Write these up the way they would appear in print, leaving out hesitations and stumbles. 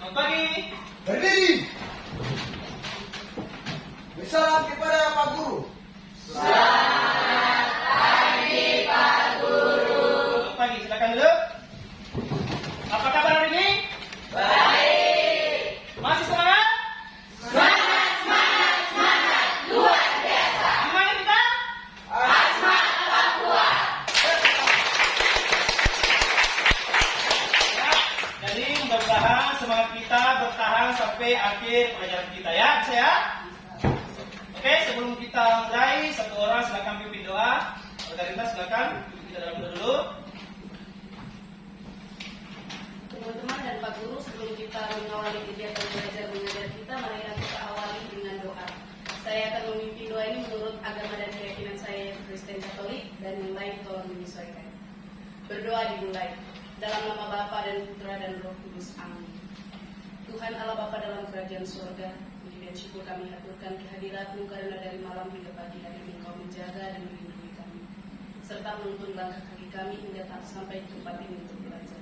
Selamat pagi. Berdiri. Bersalam kepada Pak Guru. Selamat pagi, silakan duduk. Apa kabar hari ini? Baik. Masih semangat? Luar biasa. Gimana kita? Asmat Papua. Ya, jadi mudah-mudahan semangat kita bertahan sampai akhir pelajaran kita ya, bisa ya? Oke, sebelum kita mulai, satu orang silakan pimpin doa. Margarita silakan pimpin kita dalam doa dulu. Teman-teman dan Pak Guru, sebelum kita mengawali kegiatan belajar mengajar kita, mari kita awali dengan doa. Saya akan memimpin doa ini menurut agama dan keyakinan saya, Kristen Katolik, dan yang lain tolong menyesuaikan. Berdoa dimulai. Dalam nama Bapa dan Putra dan Roh Kudus. Amin. Tuhan Allah Bapa dalam kerajaan surga, puji dan syukur kami haturkan kehadirat-Mu karena dari malam hingga pagi hari ini Engkau menjaga dan melindungi kami, serta menuntun langkah kaki kami hingga sampai di tempat ini untuk belajar.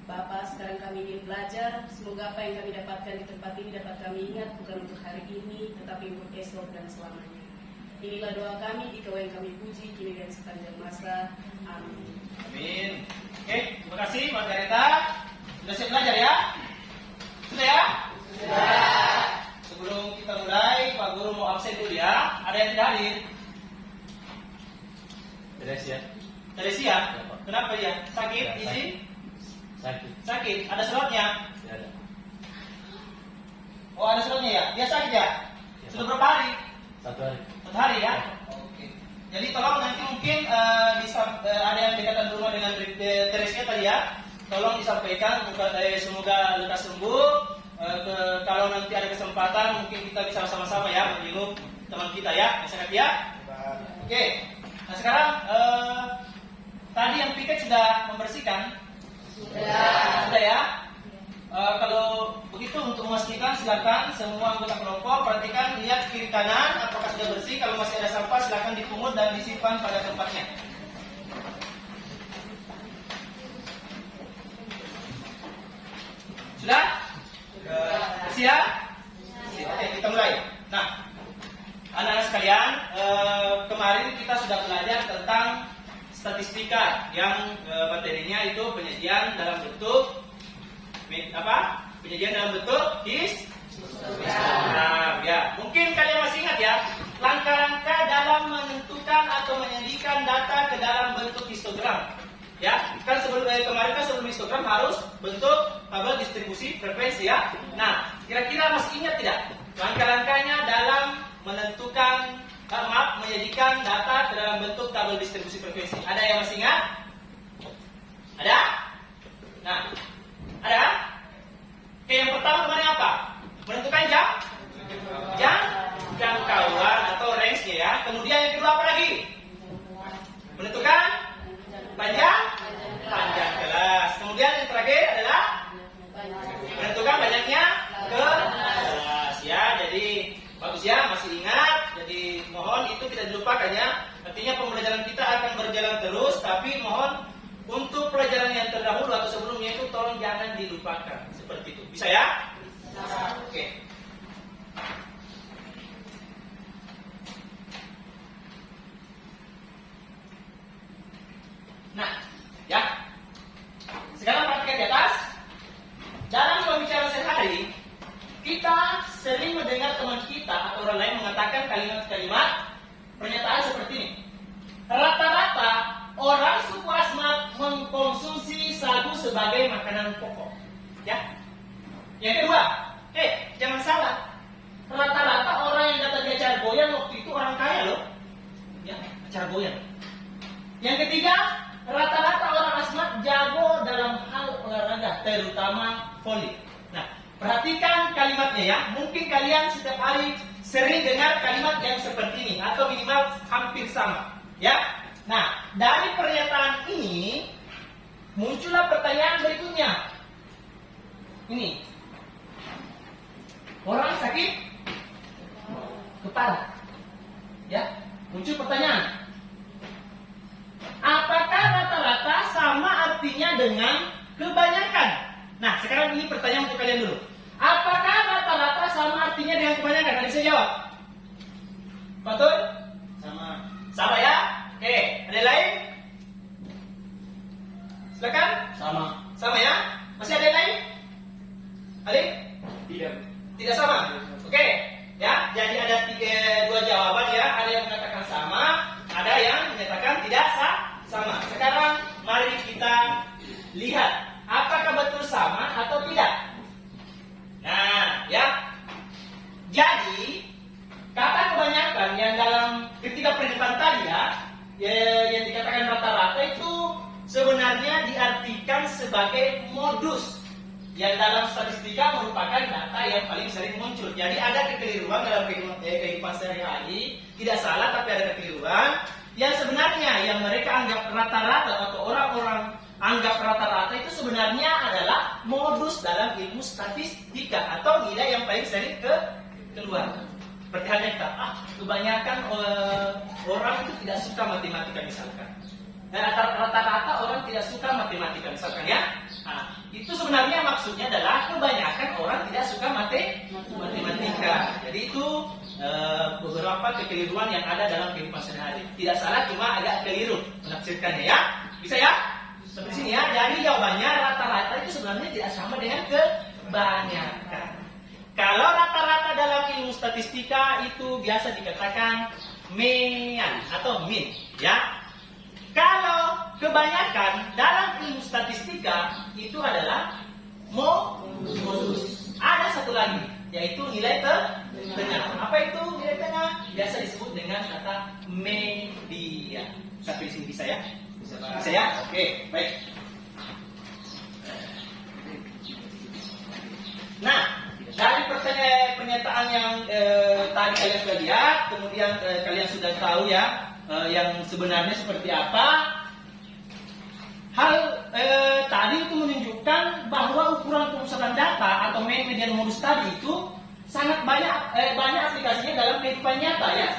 Bapa, sekarang kami ingin belajar, semoga apa yang kami dapatkan di tempat ini dapat kami ingat bukan untuk hari ini, tetapi untuk esok dan selamanya. Inilah doa kami, Engkau yang kami puji, kini dan sepanjang masa. Amin. Amin. Oke, terima kasih Margarita. Sudah siap belajar ya? Sudah ya? Sudah. Sebelum kita mulai, Pak Guru mau absen dulu ya. Ada yang tidak hadir? Teresia. Teresia? Kenapa dia? Sakit? Ya, Izin? Sakit. Sakit? Ada suratnya? Tidak ada. Oh, ada suratnya ya? Dia sakit ya? Sudah berapa hari? 1 hari. 1 hari ya? Oke. Jadi tolong nanti mungkin ada yang dekatan rumah dengan Teresia tadi ya. Tolong disampaikan semoga lekas sembuh. Kalau nanti ada kesempatan mungkin kita bisa sama-sama ya menjenguk teman kita ya. Masyarakat ya. Oke. Nah sekarang tadi yang piket sudah membersihkan. Sudah ya. Kalau begitu untuk memastikan silakan semua anggota kelompok perhatikan lihat kiri kanan apakah sudah bersih. Kalau masih ada sampah silakan dipungut dan disimpan pada tempatnya. Sudah? Siap? Oke, kita mulai. Nah, anak-anak sekalian, kemarin kita sudah belajar tentang statistika yang materinya itu penyajian dalam bentuk penyajian dalam bentuk histogram ya. Mungkin kalian masih ingat ya, langkah-langkah dalam menentukan atau menyajikan data ke dalam bentuk histogram. Ya, kan kemarin kan sebelum histogram harus bentuk tabel distribusi frekuensi ya. Nah, kira-kira masih ingat tidak langkah-langkahnya dalam menentukan menyajikan data ke dalam bentuk tabel distribusi frekuensi? Ada yang masih ingat? Ada? Nah, ada? Oke, yang pertama kemarin apa? Menentukan jangkauan atau range-nya ya. Kemudian yang kedua apa lagi? Menentukan panjang kelas. Kemudian yang terakhir adalah menentukan banyaknya kelas ya. Jadi bagus ya, masih ingat. Jadi mohon itu tidak dilupakan ya. Artinya pembelajaran kita akan berjalan terus, tapi mohon untuk pelajaran yang terdahulu atau sebelumnya itu tolong jangan dilupakan. Seperti itu. Bisa ya? Oke. Nah, ya. Sekarang perhatikan di atas. Dalam pembicaraan sehari, kita sering mendengar teman kita atau orang lain mengatakan kalimat-kalimat pernyataan seperti ini. Rata-rata orang suku Asmat mengkonsumsi sagu sebagai makanan pokok. Ya. Yang kedua, jangan salah. Rata-rata orang yang datang di acara goyang waktu itu orang kaya loh. Ya, acara goyang. Yang ketiga, rata-rata orang Asmat jago dalam hal olahraga, terutama voli. Nah, perhatikan kalimatnya ya. Mungkin kalian setiap hari sering dengar kalimat yang seperti ini atau minimal hampir sama. Ya. Nah, dari pernyataan ini muncullah pertanyaan berikutnya. Ini. Orang sakit kepala. Ya, muncul pertanyaan. Apakah rata-rata sama artinya dengan kebanyakan? Nah, sekarang ini pertanyaan untuk kalian dulu. bisa jawab? Betul? Sama. Sama ya? Oke, ada yang lain? Silakan. Sama. Sama ya? Masih ada yang lain? Ada? Tidak. Tidak sama? Oke, ya. Jadi ada dua jawaban ya. Ada yang mengatakan sama, ada yang menyatakan tidak sama. Sekarang mari kita lihat apakah betul sama atau tidak. Nah, ya. Jadi kata kebanyakan yang dalam ketika perhitungan tadi ya, yang dikatakan rata-rata itu sebenarnya diartikan sebagai modus yang dalam statistika merupakan data yang paling sering muncul. Jadi ada kekeliruan dalam kehidupan sehari-hari, tidak salah tapi ada kekeliruan yang sebenarnya yang mereka anggap rata-rata atau orang-orang anggap rata-rata itu sebenarnya adalah modus dalam ilmu statistika atau nilai yang paling sering keluar. Seperti halnya kita, kebanyakan orang itu tidak suka matematika misalkan. Dan rata-rata orang tidak suka matematika misalkan ya. Nah, itu sebenarnya maksudnya adalah kebanyakan orang tidak suka matematika. Jadi itu beberapa kekeliruan yang ada dalam kehidupan sehari-hari. Tidak salah, cuma agak keliru menafsirkannya ya. Bisa ya? Seperti sini ya. Jadi jawabannya rata-rata itu sebenarnya tidak sama dengan kebanyakan. Kalau rata-rata dalam ilmu statistika itu biasa dikatakan mean atau mean, ya. Kalau kebanyakan dalam ilmu statistika itu adalah modus. Ada satu lagi, yaitu nilai tengah. Apa itu nilai tengah? Biasa disebut dengan kata media. Sampai di sini bisa ya? Bisa ya? Oke, baik. Nah, dari pernyataan yang tadi kalian sudah lihat, kemudian kalian sudah tahu ya yang sebenarnya seperti apa. Hal tadi itu menunjukkan bahwa ukuran pemusatan data atau median modus tadi itu sangat banyak aplikasinya dalam kehidupan nyata ya.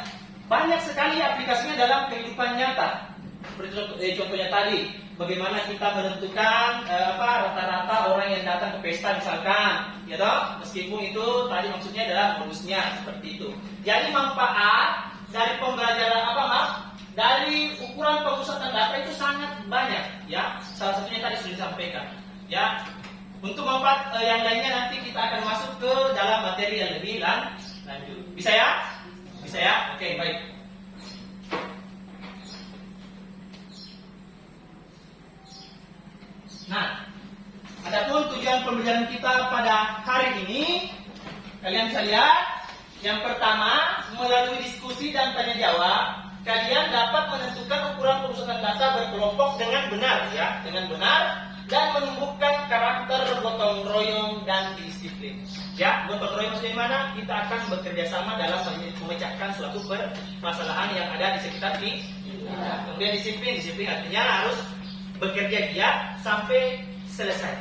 Banyak sekali aplikasinya dalam kehidupan nyata. Seperti contohnya tadi, bagaimana kita menentukan rata-rata orang yang datang ke pesta misalkan, ya toh, meskipun itu tadi maksudnya adalah modusnya seperti itu. Jadi manfaat dari pembelajaran dari ukuran pemusatan data itu sangat banyak, ya. Salah satunya tadi sudah disampaikan, ya. Untuk manfaat yang lainnya nanti kita akan masuk ke dalam materi yang lebih lanjut. Bisa ya? Bisa ya? Oke, baik. Nah, adapun tujuan pembelajaran kita pada hari ini, kalian bisa lihat, yang pertama, melalui diskusi dan tanya jawab, kalian dapat menentukan ukuran pemusatan data berkelompok dengan benar, ya, dengan benar, dan menumbuhkan karakter gotong royong dan disiplin. Ya, gotong royong maksudnya mana? Kita akan bekerja sama dalam memecahkan suatu permasalahan yang ada di sekitar kita. Kemudian disiplin artinya harus bekerja giat sampai selesai.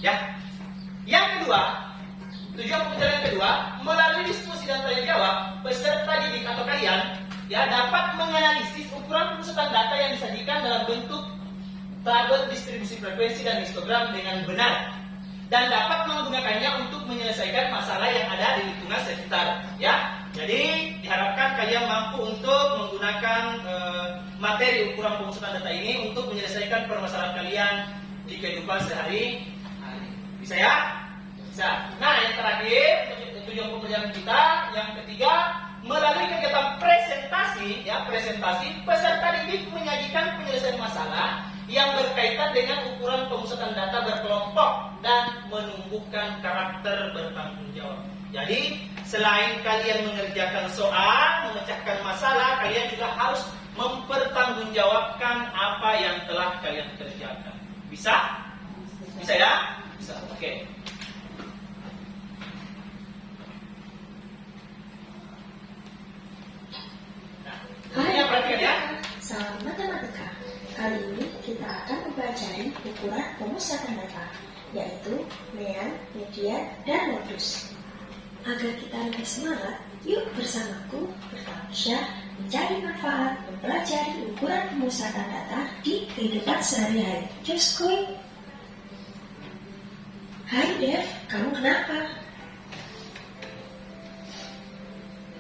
Ya. Yang kedua, tujuan pembelajaran kedua, melalui diskusi dan tanya jawab, peserta didik atau kalian ya dapat menganalisis ukuran pemusatan data yang disajikan dalam bentuk tabel distribusi frekuensi dan histogram dengan benar dan dapat menggunakannya untuk menyelesaikan masalah yang ada di lingkungan sekitar. Ya. Jadi diharapkan kalian mampu untuk menggunakan materi ukuran pemusatan data ini untuk menyelesaikan permasalahan kalian di kehidupan sehari-hari. Bisa ya? Bisa. Nah, yang terakhir tujuan pembelajaran kita yang ketiga, melalui kegiatan presentasi, peserta didik menyajikan penyelesaian masalah yang berkaitan dengan ukuran pemusatan data berkelompok dan menumbuhkan karakter bertanggung jawab. Jadi, selain kalian mengerjakan soal, memecahkan masalah, kalian juga harus mempertanggungjawabkan apa yang telah kalian kerjakan. Bisa? Bisa ya? Bisa. Oke. Hai, perhatikan ya. salam matematika. Kali ini kita akan mempelajari ukuran pemusatan data, yaitu mean, median, dan modus. Agar kita lebih semangat, yuk bersamaku bertausiah mencari manfaat mempelajari ukuran pemusatan data di kehidupan sehari-hari. Just go! Hai Dev, kamu kenapa?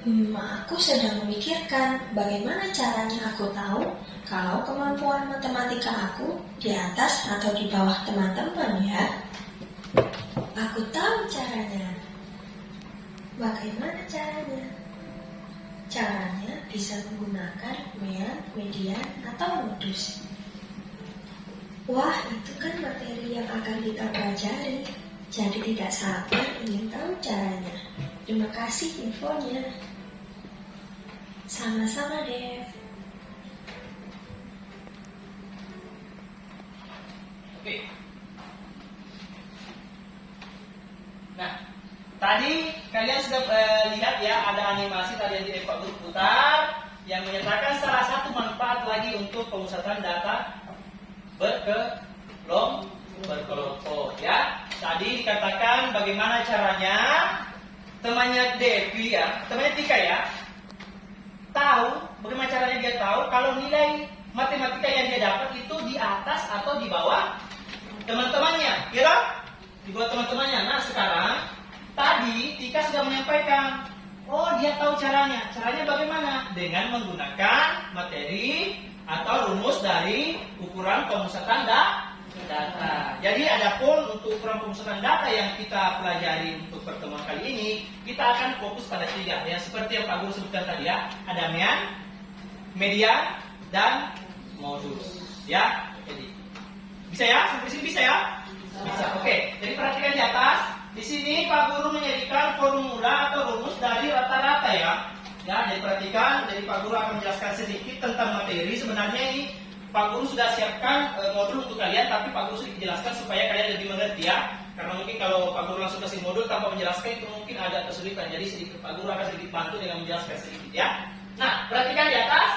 Aku sedang memikirkan bagaimana caranya aku tahu kalau kemampuan matematika aku di atas atau di bawah teman-teman ya. Aku tahu caranya. Bagaimana caranya? Caranya bisa menggunakan mean, median, atau modus. Wah, itu kan materi yang akan kita pelajari. Jadi tidak sabar ingin tahu caranya. Terima kasih infonya. Sama-sama, Dev. Oke. Nah, tadi kalian sudah lihat ya, ada animasi tadi yang di Pak Guru putar yang menyatakan salah satu manfaat lagi untuk pemusatan data berkelompok ya. Tadi dikatakan bagaimana caranya temannya Devi ya, temannya Tika ya, tahu bagaimana caranya dia tahu kalau nilai matematika yang dia dapat itu di atas atau di bawah teman-temannya, kira di bawah teman-temannya. Nah sekarang tadi Tika sudah menyampaikan, oh dia tahu caranya. Caranya bagaimana? Dengan menggunakan materi atau rumus dari ukuran pemusatan data. Jadi adapun untuk ukuran pemusatan data yang kita pelajari untuk pertemuan kali ini, kita akan fokus pada 3 ya, seperti yang Pak Guru sebutkan tadi ya. Ada mean, median, dan modus ya. Jadi bisa ya? Sampai sini bisa ya? Bisa. Oke. Jadi perhatikan di atas. Di sini Pak Guru menjadikan formula atau rumus dari rata-rata ya. Ya, jadi perhatikan. Jadi Pak Guru akan menjelaskan sedikit tentang materi. Sebenarnya ini Pak Guru sudah siapkan modul untuk kalian, tapi Pak Guru sedikit jelaskan supaya kalian lebih mengerti ya. Karena mungkin kalau Pak Guru langsung kasih modul tanpa menjelaskan itu mungkin agak kesulitan. Jadi sedikit Pak Guru akan sedikit bantu dengan menjelaskan sedikit ya. Nah, perhatikan di atas.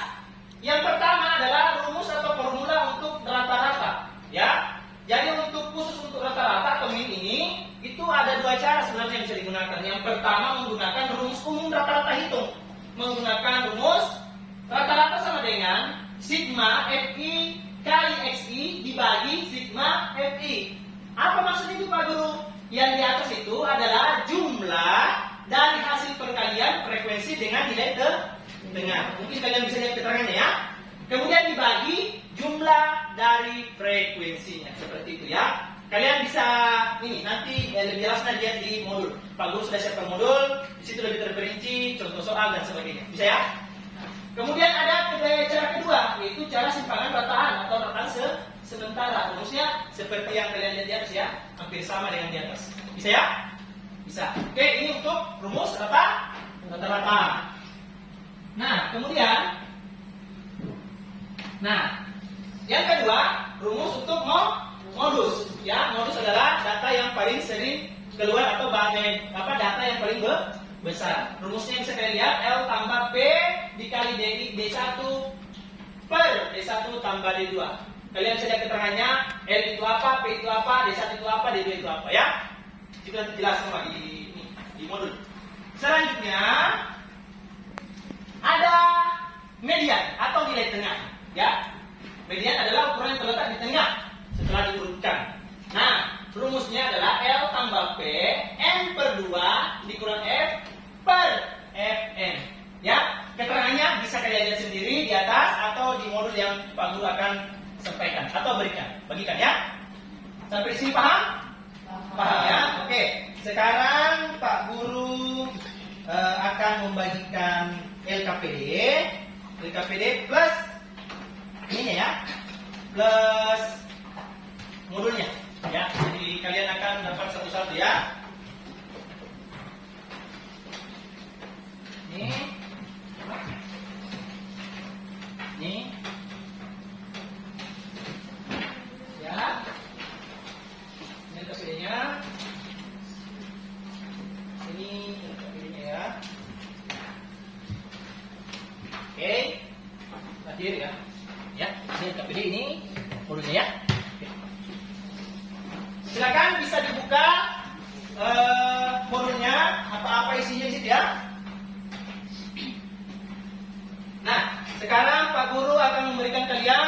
Yang pertama adalah rumus atau formula untuk rata-rata ya. Jadi untuk khusus untuk rata-rata atau mean ini itu ada 2 cara sebenarnya yang bisa digunakan. Yang pertama menggunakan rumus umum rata-rata hitung. Menggunakan rumus rata-rata sama dengan sigma Fi kali Xi dibagi sigma Fi. Apa maksud itu Pak Guru? Yang di atas itu adalah jumlah dari hasil perkalian frekuensi dengan nilai tengah. Mungkin kalian bisa lihat keterangannya ya. Kemudian dibagi jumlah dari frekuensinya. Seperti itu ya. Kalian bisa ini nanti lebih jelasnya lihat di modul. Pak Guru sudah siapkan modul. Di situ lebih terperinci contoh soal dan sebagainya. Bisa ya? Kemudian ada cara kedua, yaitu cara simpangan rataan atau rataan sementara. Rumusnya seperti yang kalian lihat di atas ya, hampir sama dengan di atas. Bisa ya? Bisa. Oke, ini untuk rumus rata-rata. Nah, kemudian, yang kedua, rumus untuk modus. Ya, modus adalah data yang paling sering keluar atau data yang paling besar. Rumusnya bisa kalian lihat, L tambah P dikali D1 per D1 tambah D2. Kalian bisa lihat keterangannya, L itu apa, P itu apa, D1 itu apa, D2 itu apa ya. Itu nanti jelas semua di modul. Selanjutnya ada median atau nilai tengah ya. Median adalah ukuran yang terletak di tengah setelah diurutkan. Nah, rumusnya adalah L tambah P N per 2 dikurang F per Fn ya. Keterangannya bisa kalian lihat sendiri di atas atau di modul yang Pak Guru akan sampaikan atau bagikan ya. Sampai sini paham? Paham ya? Oke. Sekarang Pak Guru akan membagikan LKPD plus ini ya, plus modulnya ya. Jadi kalian akan dapat satu-satu ya. Ini ya, ini LKPD-nya, ini LKPD-nya ya. Oke, hadir ya. Ya, ini LKPD, ini modulnya ya. Oke. Silakan bisa dibuka modulnya, apa-apa isinya di situ ya. Nah, sekarang Pak Guru akan memberikan kalian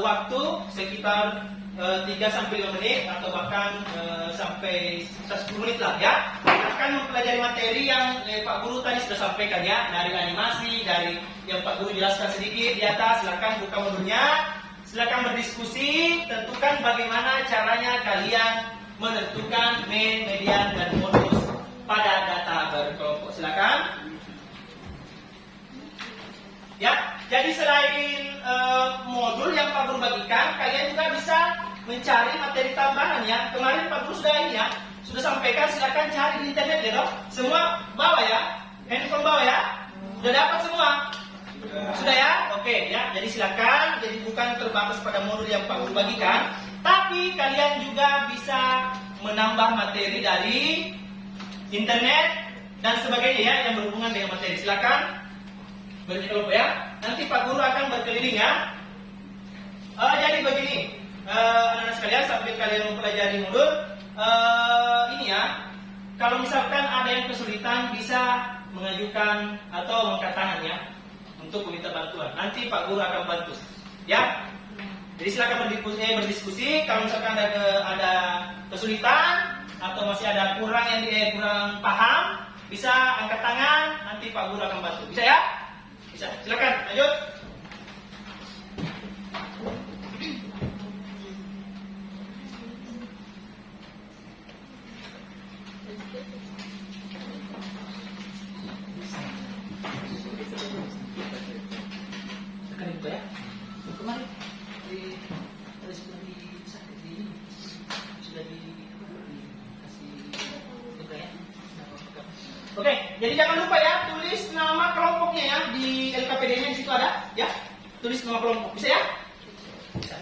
waktu sekitar 3-5 menit atau bahkan sampai 10 menit lah ya. akan mempelajari materi yang Pak Guru tadi sudah sampaikan ya, dari animasi, dari yang Pak Guru jelaskan sedikit di atas. Silakan buka modulnya, silakan berdiskusi, tentukan bagaimana caranya kalian menentukan main, median, dan modus pada data berkelompok. Silakan. Ya, jadi selain modul yang Pak Guru bagikan, kalian juga bisa mencari materi tambahan ya. Kemarin Pak Guru sudah ini ya, sudah sampaikan, silakan cari di internet ya dok. Semua bawa ya, handphone bawa ya. Sudah dapat semua? Sudah ya? Oke ya. Jadi silakan. Jadi bukan terbatas pada modul yang Pak Guru bagikan, tapi kalian juga bisa menambah materi dari internet dan sebagainya ya yang berhubungan dengan materi. Silakan. Berkelompok ya. Nanti Pak Guru akan berkeliling ya. Jadi begini, anak-anak sekalian, sambil kalian mempelajari modul ini ya. Kalau misalkan ada yang kesulitan, bisa mengajukan atau mengangkat tangan ya untuk meminta bantuan. Nanti Pak Guru akan bantu ya. Jadi silakan berdiskusi. Kalau misalkan ada kesulitan atau masih ada kurang paham, bisa angkat tangan. Nanti Pak Guru akan bantu. Bisa ya? Bisa. Silakan lanjut. Sekarang itu ya. Kemarin Oke, jadi jangan lupa ya, tulis nama kelompoknya ya di LKPD-nya, di situ ada ya. Tulis nama kelompok, bisa ya? Bisa.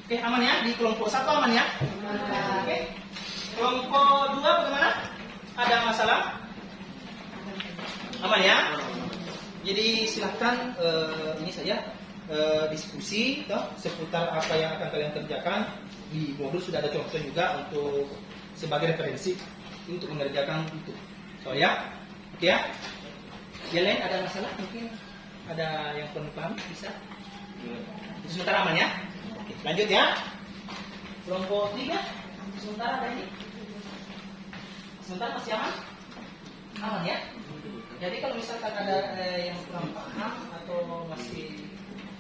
Oke, aman ya, di kelompok 1 aman ya? Oke. Kelompok 2 bagaimana? Ada masalah? Aman ya? Jadi silahkan ini saja diskusi toh, seputar apa yang akan kalian kerjakan. Di modul sudah ada contoh juga untuk sebagai referensi untuk mengerjakan itu. So ya, oke ya. Yang lain ada masalah mungkin ada yang perlu paham bisa. Sementara aman ya. Oke, lanjut ya. Kelompok 3 sementara ada ini. Sementara masih aman? Aman ya. Jadi kalau misalkan ada yang kurang paham atau masih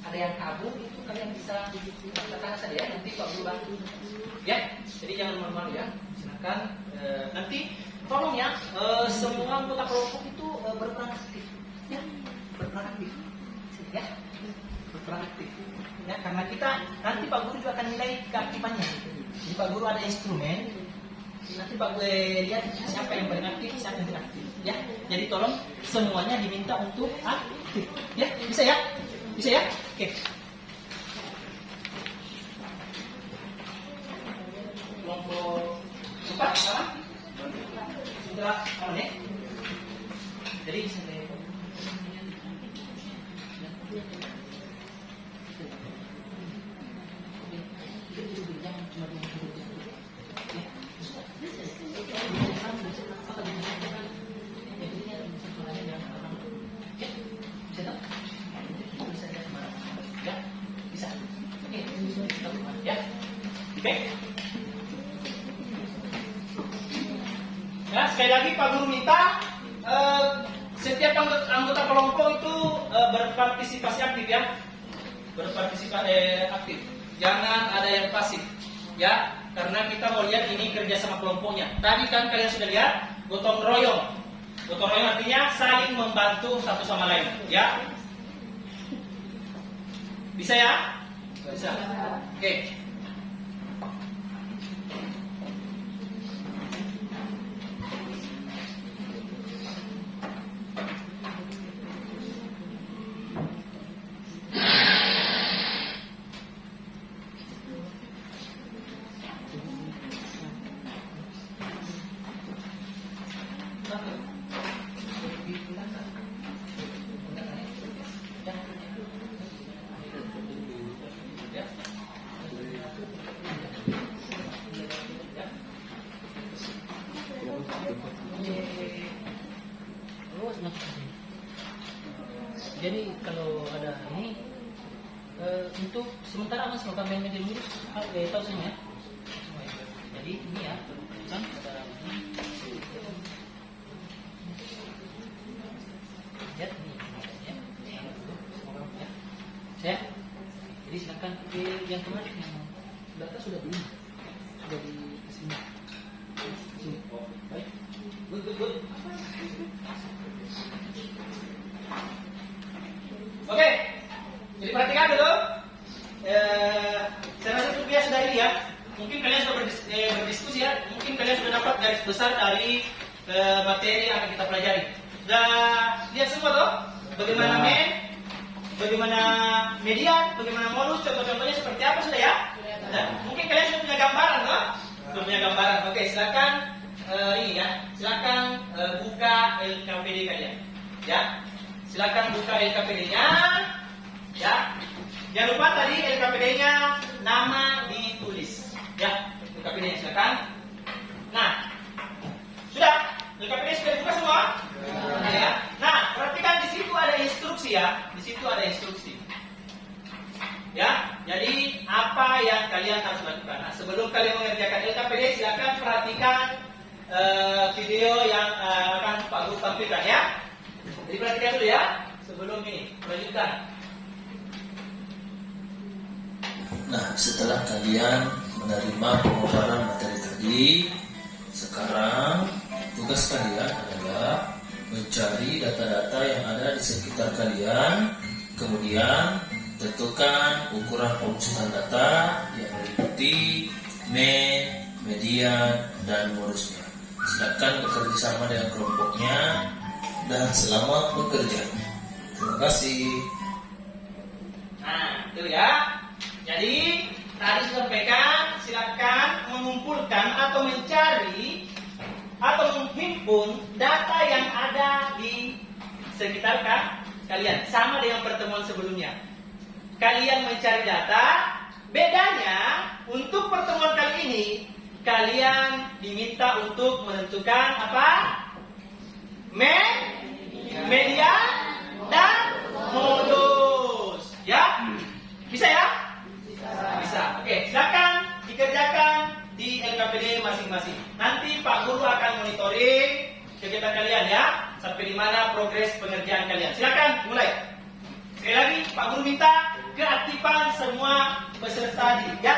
ada yang kabur, itu kalian bisa katakan saja ya, nanti Pak Guru bantu. Ya, jadi jangan malu-malu ya. Silakan nanti tolong ya, semua anggota kelompok itu berperan aktif, ya, berperan aktif, ya, berperan aktif, ya, karena kita nanti Pak Guru juga akan nilai keaktifannya. Jadi Pak Guru ada instrumen, nanti Pak Guru lihat siapa yang paling aktif, siapa yang tidak aktif, ya. Jadi tolong semuanya diminta untuk aktif, ya, bisa ya, bisa ya, oke. Kelompok 4 sekarang. Sudah aman ya? Jadi sampai bisa. Oke. Ya. Oke. Ya, sekali lagi Pak Guru minta setiap anggota kelompok itu berpartisipasi aktif ya, berpartisipasi aktif. Jangan ada yang pasif, ya, karena kita mau lihat ini kerja sama kelompoknya. Tadi kan kalian sudah lihat gotong royong. Gotong royong artinya saling membantu satu sama lain, ya. Bisa ya? Bisa. Oke. Jadi kalau ada ini untuk sementara mas melakukan main media dulu, tahu saya ya. Jadi ini ya, kan ada ini. yang kemarin yang data sudah belum sudah di sini. Sini. Baik. Good. Oke, jadi perhatikan dulu. Saya rasa itu biasa dari ya. Mungkin kalian sudah berdiskusi ya. Mungkin kalian sudah dapat garis besar dari materi yang akan kita pelajari. Sudah lihat semua tuh? Bagaimana bagaimana media, bagaimana modus, contoh-contohnya seperti apa sudah ya? Mungkin kalian sudah punya gambaran tuh? Sudah punya gambaran. Oke, silakan ini ya. Silakan buka LKPD kalian. Ya. Silakan buka LKPD-nya. Ya. Jangan lupa tadi LKPD-nya nama ditulis. Ya, LKPD-nya silakan. Nah, sudah? LKPD sudah dibuka semua? Ya. Nah, perhatikan di situ ada instruksi ya. Di situ ada instruksi. Ya, jadi apa yang kalian harus lakukan? Nah, sebelum kalian mengerjakan LKPD, silakan perhatikan video yang akan Pak Guru tampilkan ya. Jadi perhatikan dulu ya. Sebelum ini, lanjutkan. Nah, setelah kalian menerima pemaparan materi tadi, sekarang tugas kalian adalah mencari data-data yang ada di sekitar kalian, kemudian tentukan ukuran pemusatan data yang meliputi main, median, dan modusnya. Silakan bekerja sama dengan kelompoknya dan selamat bekerja. Terima kasih. Nah, itu ya. Jadi tadi sampaikan silakan mengumpulkan atau mencari atau menghimpun data yang ada di sekitar kalian, sama dengan pertemuan sebelumnya. Kalian mencari data, bedanya untuk pertemuan kali ini kalian diminta untuk menentukan apa? Media dan modus. Ya? Bisa ya? Bisa. Oke, silakan dikerjakan di LKPD masing-masing. Nanti Pak Guru akan monitoring kegiatan kalian ya, sampai di mana progres pengerjaan kalian. Silakan mulai. Sekali lagi Pak Guru minta keaktifan semua peserta didik ya.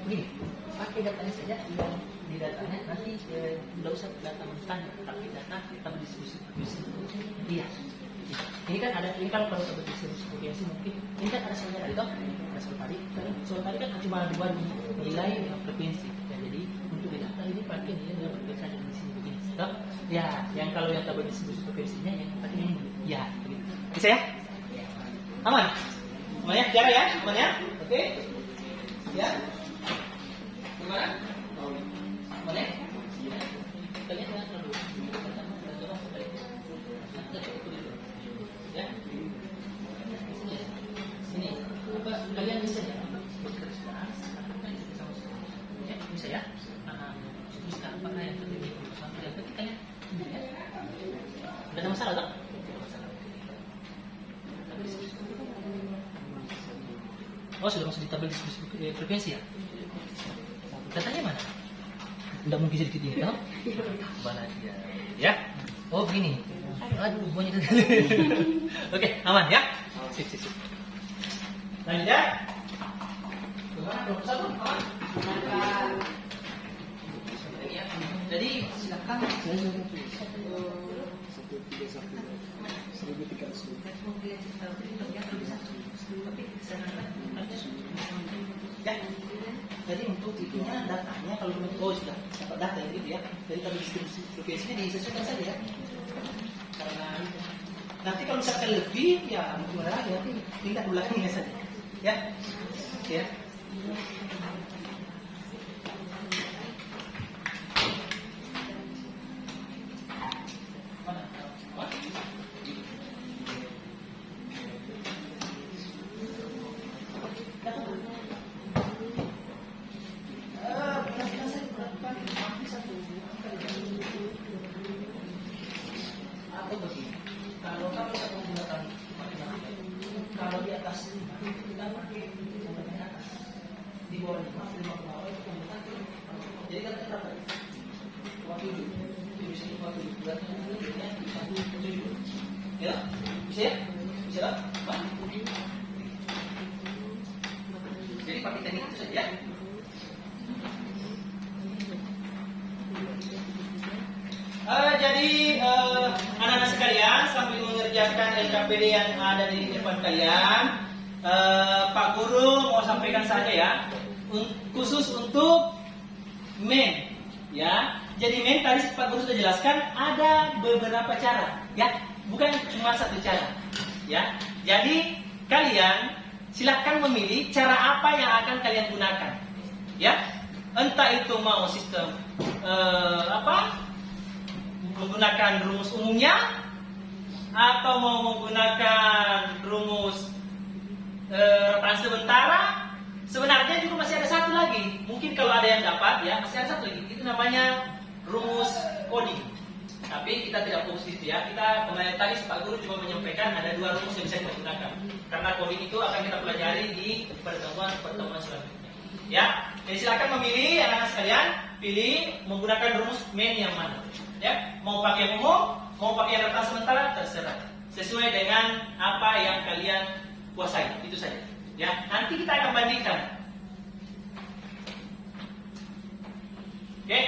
Begini, pakai datanya saja yang di datanya nanti tidak usah data mentah, tapi data kita berdiskusi. Iya. Ini kan ada, ini kalau berdiskusi mungkin ini kan ada soalnya tadi toh, ada soal tadi kan cuma dua nilai dengan frekuensi. Ya, jadi untuk di data ini pakai nilai dengan frekuensi ada di sini begini. Toh? Ya, yang kalau yang tak berdiskusi frekuensinya yang pakai ini. Ya, begitu. Bisa ya? Aman? Aman ya? Jaga ya? Aman ya? Oke? Ya? Gimana? Aman ya? Kalian jangan terlalu ya. Sini, kalian bisa ya bekerja ya, bisa ya. Sekarang apa yang terjadi sampai yang ketika ya, ada masalah tak? Oh, sudah masuk di tabel diskusi frekuensi ya? Datanya mana? Tidak mungkin sedikit ini, tau? Mana dia? Ya? Oh, begini. Aduh, banyak sekali. Oke, aman ya? Sip. Lanjut ya? Gimana? 21? Aman? Jadi, silakan. Ya. Jadi untuk itunya datanya kalau sudah dapat data yang gitu ya. Jadi kalau distribusi frekuensinya disesuaikan saja ya. Karena itu. Nanti kalau misalkan lebih ya gimana lagi nanti tingkat ulangnya saja. Ya. Ya. 7. Di sini bawah 7. Berarti ini 7. Ya? Bisa ya? Bisa tak? Hah? Jadi pakai teknik itu saja. Jadi anak-anak sekalian sambil mengerjakan LKPD yang ada di depan kalian, Pak Guru mau sampaikan saja ya, khusus untuk men, ya. Jadi men tadi Pak Guru sudah jelaskan ada beberapa cara, ya, bukan cuma satu cara, ya. Jadi kalian silahkan memilih cara apa yang akan kalian gunakan, ya. Entah itu mau sistem menggunakan rumus umumnya atau mau menggunakan rumus retaan sementara. Sebenarnya juga masih ada satu lagi. Mungkin kalau ada yang dapat ya, masih ada satu lagi. Itu namanya rumus coding. Tapi kita tidak fokus di situ ya. Kita kemarin tadi Pak Guru cuma menyampaikan ada dua rumus yang bisa kita gunakan. Karena coding itu akan kita pelajari di pertemuan selanjutnya. Ya, jadi silakan memilih anak-anak sekalian, pilih menggunakan rumus main yang mana. Ya, mau pakai umum, mau pakai yang retas sementara, terserah. Sesuai dengan apa yang kalian kuasai, itu saja. Ya, nanti kita akan bandingkan. Oke.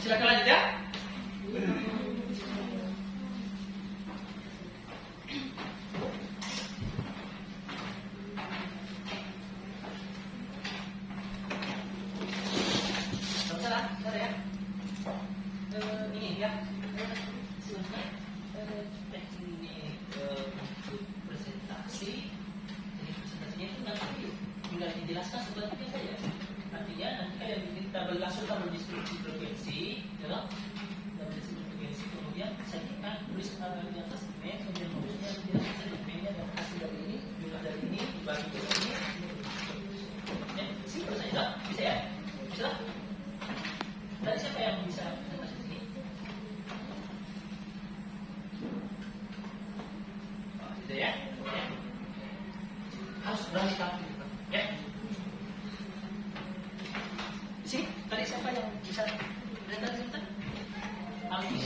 Silakan lanjut ya. Ini ya, teknik presentasi. Jadi presentasinya itu nanti tinggal dijelaskan sebenarnya saja. Artinya nanti kalian kita langsung berdiskusi frekuensi, ya, dan berdiskusi frekuensi. Kemudian saya akan tulis di atas email, kemudian rumusnya dijelaskan di emailnya dan hasil dari ini, jumlah dari ini dibagi dari ini. Ya, simpel saja, bisa ya, bisa. Dari siapa yang bisa presentasi ini? Oh, gitu ya. Harus berani tampil, ya. Di sini tadi siapa yang bisa presentasi sebentar? Alfi.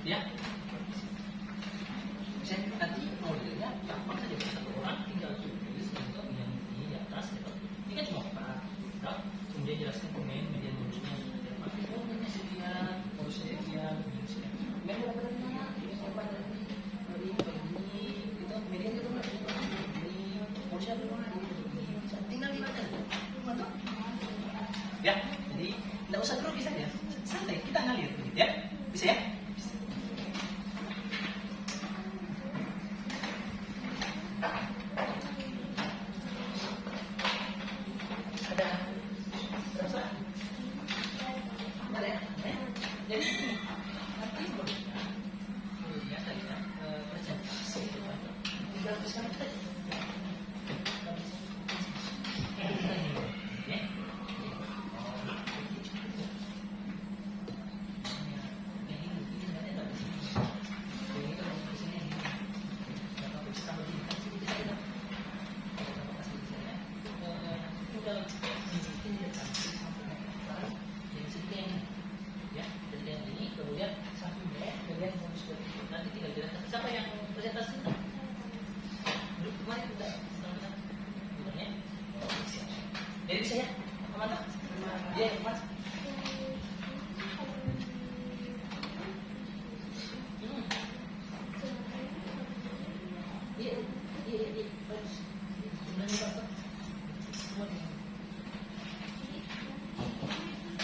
Ya. Bisa nanti modelnya gampang saja, satu orang tinggal tulis untuk yang di atas gitu. Ini kan cuma Pak. Kemudian jelaskan pemain media modusnya seperti apa. Modusnya sekian, modusnya sekian, sekian. Media benar-benar ini korban dari ini, itu media itu ini, modusnya benar ini, tinggal dibaca. Betul? Ya, jadi tidak usah grogi saja, santai kita ngalir, ya, bisa ya? Jadi bisa ya, kemana? Iya, kemana? Iya, bagus. Sebenarnya Pak, semua di sini.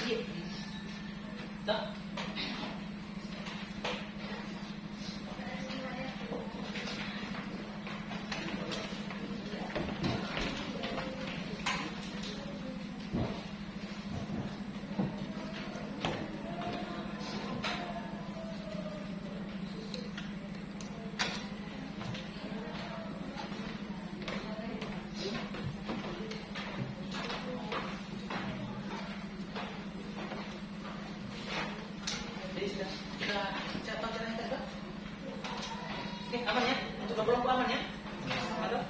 Iya, tak. Oke, aman ya? Untuk kelompok aman ya? Ada?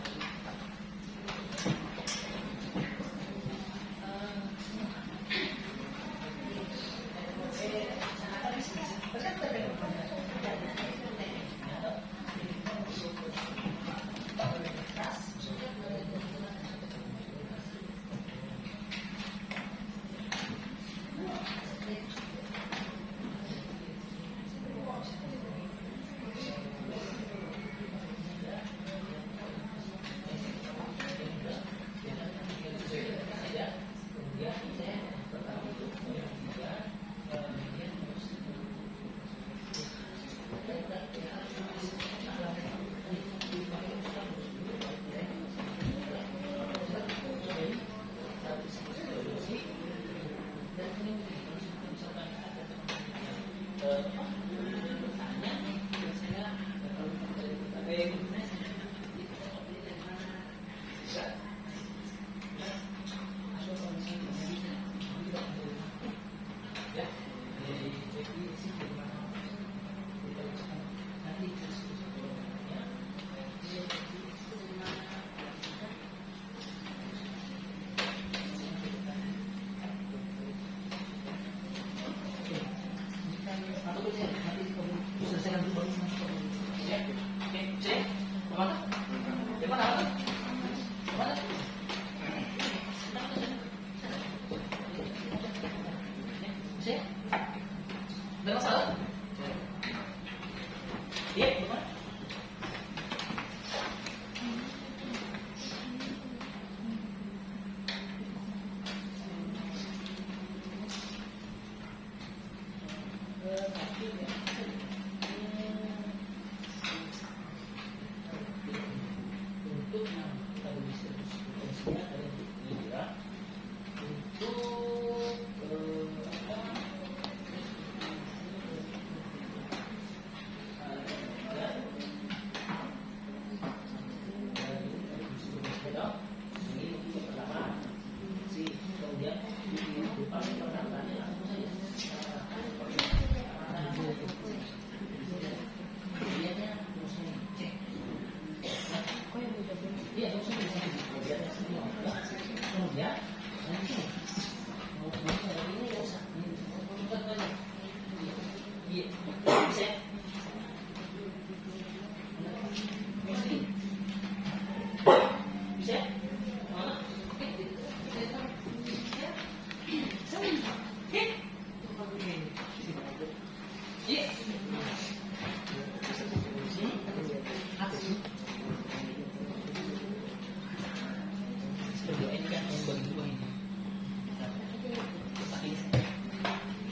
Ada masalah? Iya, gimana? Untuk yang kita bisa potensinya dari ini ya,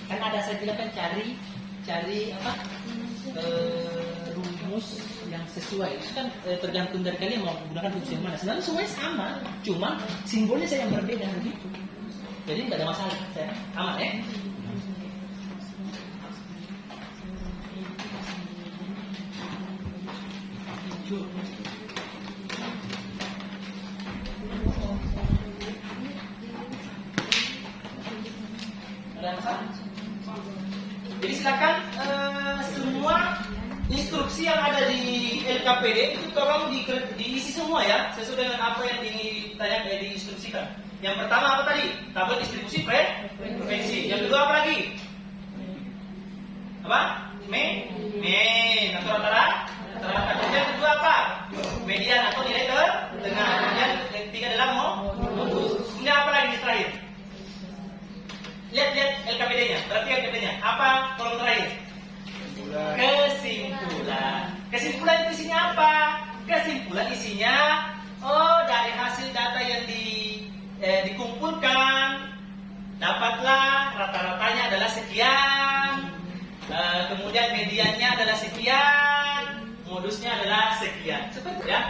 kan ada saya bilang kan cari apa rumus yang sesuai itu kan tergantung dari kalian mau menggunakan rumus yang mana. Sebenarnya semuanya sama, cuma simbolnya saya yang berbeda begitu. Jadi nggak ada masalah, saya aman ya. Ada masalah? Jadi silakan semua instruksi yang ada di LKPD itu tolong diisi semua ya, sesuai dengan apa yang ditanyakan, diinstruksikan. Yang pertama apa tadi? Tabel distribusi frekuensi. Yang kedua apa lagi? Apa? Main atau rata-rata. Kemudian kedua apa? Median atau nilai tengah. Kemudian yang ketiga adalah modus. Kemudian apa lagi di terakhir? Lihat LKPD-nya. Berarti LKPD-nya apa kolom terakhir? Kesimpulan. Kesimpulan itu isinya apa? Kesimpulan isinya dari hasil data yang dikumpulkan dapatlah rata-ratanya adalah sekian. Kemudian mediannya adalah sekian, modusnya adalah sekian. Seperti ya.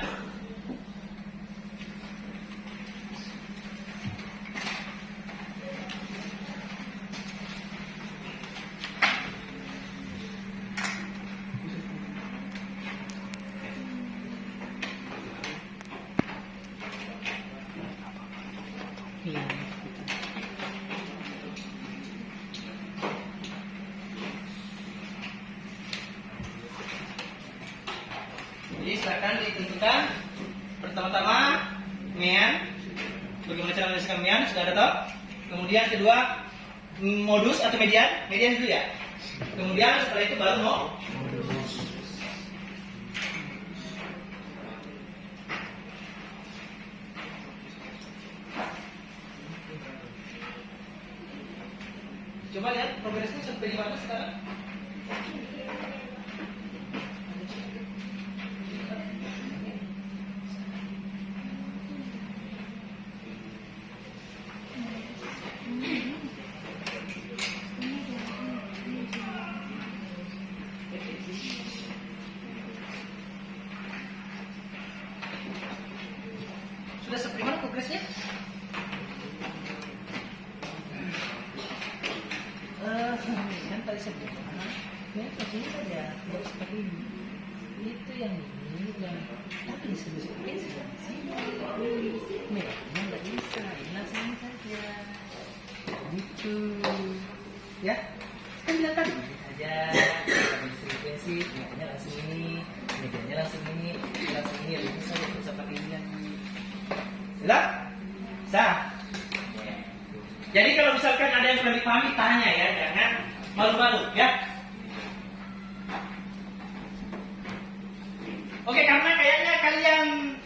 Jadi silakan ditentukan. Pertama-tama mean, bagaimana cara menuliskan mean sudah ada toh. Kemudian kedua modus atau median dulu ya. Kemudian setelah itu baru modus. Coba lihat progresnya sampai di mana sekarang. Sudah sampai mana progresnya? Kan tadi saya yang ini yang tapi disebut-sebutkan sudah di sini. Merahnya nggak bisa, ini langsung ini saja. Gitu. Ya, kan bilang tadi aja. Kami frekuensi, merahnya langsung ini, medianya langsung ini ya bisa ya bisa pakai ini lagi. Sudah? Sah. Jadi kalau misalkan ada yang belum dipahami, tanya ya, jangan malu-malu ya. Oke, karena kayaknya kalian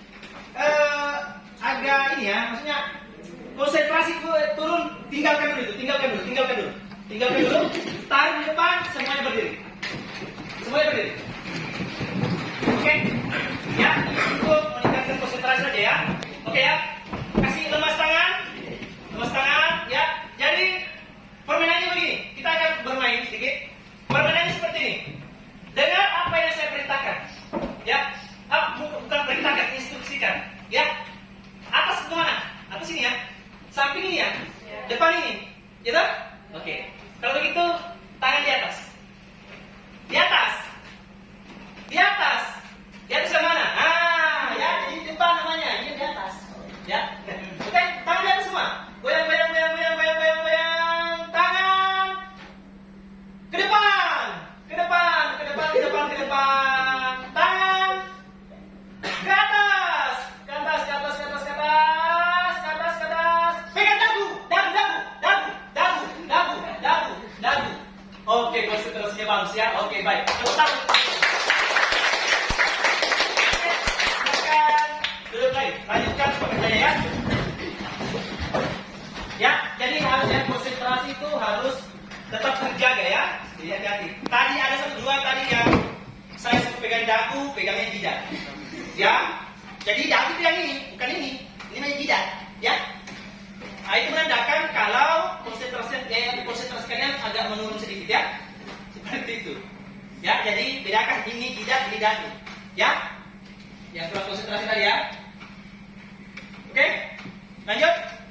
agak ini ya, maksudnya konsentrasi turun, tinggalkan dulu. Tarik di depan, semuanya berdiri. Oke, ya, untuk meningkatkan konsentrasi saja ya. Oke ya, kasih lemas tangan, ya. Jadi permainannya begini, kita akan bermain sedikit. Permainannya seperti ini. Dengar apa yang saya perintahkan, ya. Bukan perintahkan, instruksikan, ya. Atas ke mana? Atas sini ya. Samping ini ya. Depan ini, gitu? Oke. Kalau begitu, tangan di atas. Di atas yang mana? Ya, ini depan namanya, ini di atas. Ya. Oke, tangan di atas semua. Goyang. Tangan ke depan. Tangan ke atas. Pegang dagu. Oke, konsentrasinya bagus ya. Oke, baik. Tepuk tangan. Duduk lagi. Lanjutkan pekerjaannya ya. Ya, jadi harusnya konsentrasi itu harus tetap terjaga ya. Jadi hati-hati. Tadi ada satu dua tadi yang saya suruh pegang dagu, pegangnya jidat. Ya. Jadi dagu itu yang ini, bukan ini. Ini namanya jidat, ya. Nah, itu menandakan kalau konsentrasi kalian agak menurun sedikit ya. Seperti itu. Ya, jadi bedakan ini jidat, ini dagu. Ya. Yang kurang konsentrasi tadi ya. Oke? Lanjut.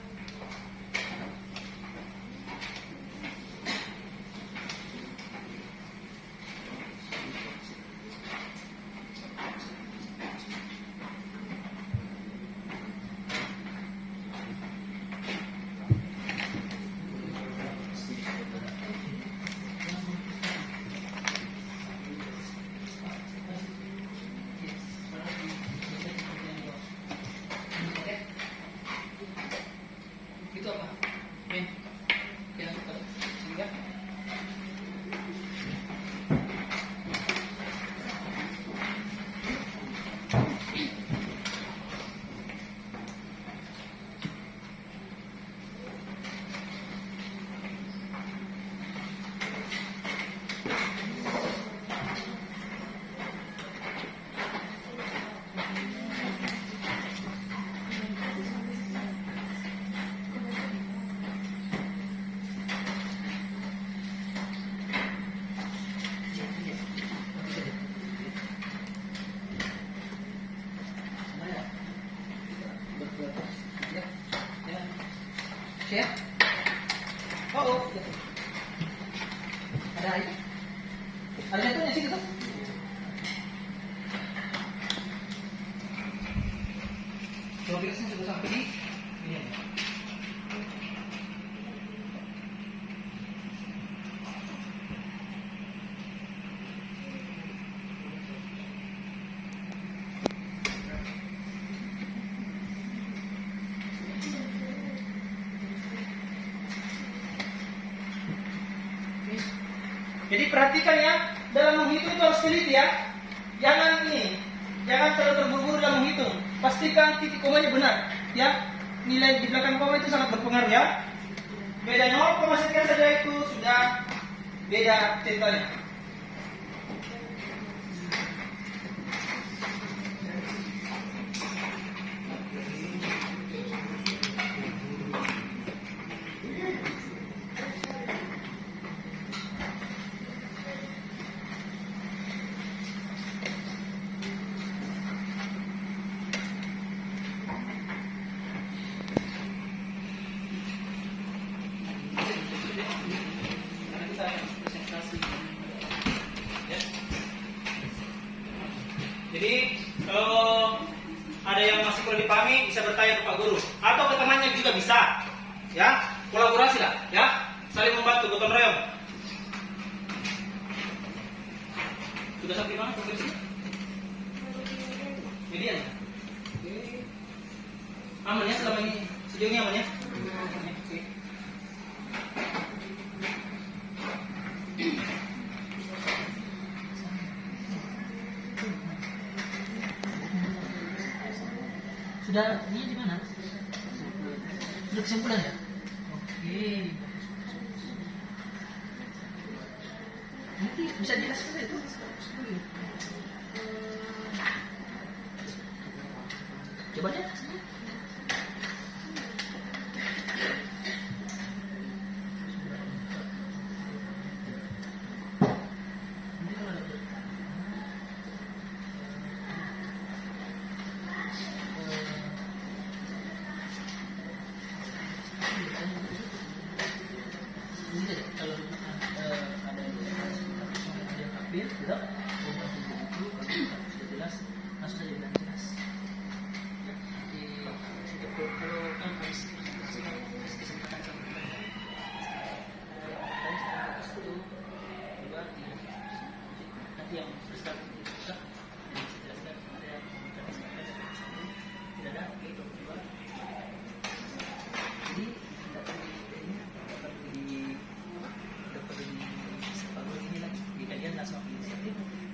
Itu apa? Kita buka sini ya. Ya. Oh. Ada itu? Ada jatuhnya sih gitu. Coba kita sudah sampai di ini. Jadi perhatikan ya, dalam menghitung itu harus teliti ya. Jangan terlalu terburu-buru dalam menghitung. Pastikan titik komanya benar, ya. Nilai di belakang koma itu sangat berpengaruh ya. Beda 0, sekian saja itu sudah beda ceritanya. Karena kita konsentrasi kalau ada yang masih perlu dipahami bisa bertanya ke Pak Guru atau ke temannya juga bisa. Ya, kolaborasi lah, ya, saling membantu, gotong royong. Sudah sampai mana provinsi? Median. Aman ya selama ini, sejauh ini aman ya? Oke. Sudah ini di mana? Sudah kesimpulan ya? Oke. Nanti bisa dijelaskan itu. Coba deh.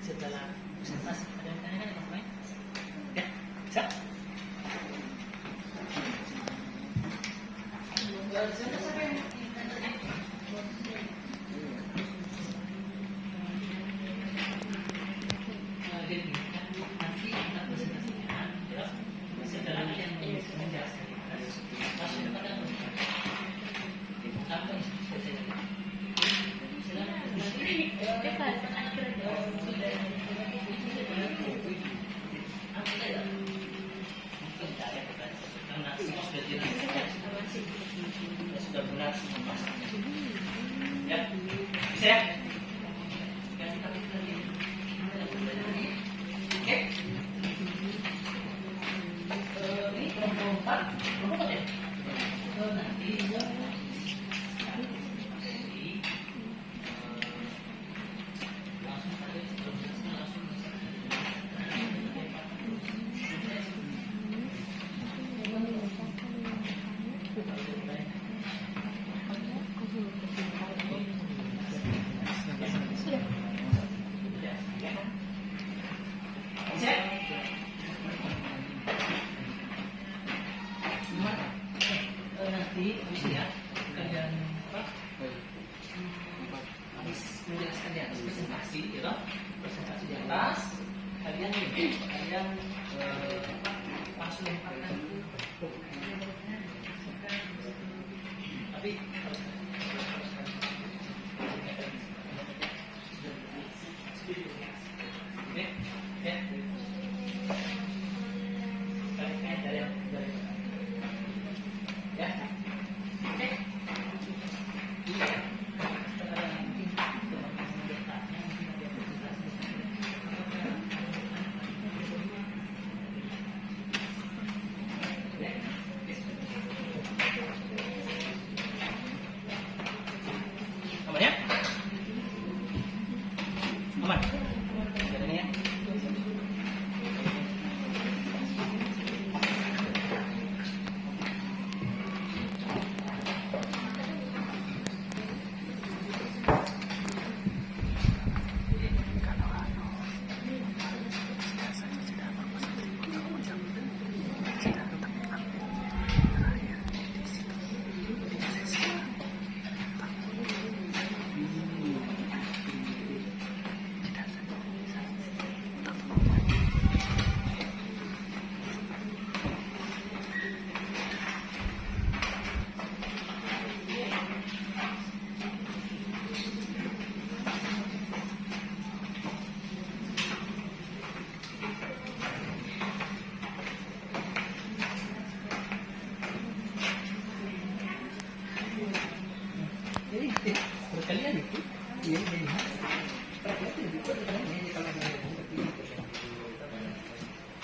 Setelah presentasi ada yang tanya kan ya, ya, bisa? Nanti kita presentasikan, ya, setelah yang menjelaskan, masuk kepada apa sudah benar semua ya, bisa ya? Oke. Ini kelompok 4 ya? Nanti nanti ya kalian apa? Habis menjelaskan di atas presentasi, ya, presentasi di atas, kalian langsung lemparkan. Tapi oke, ya.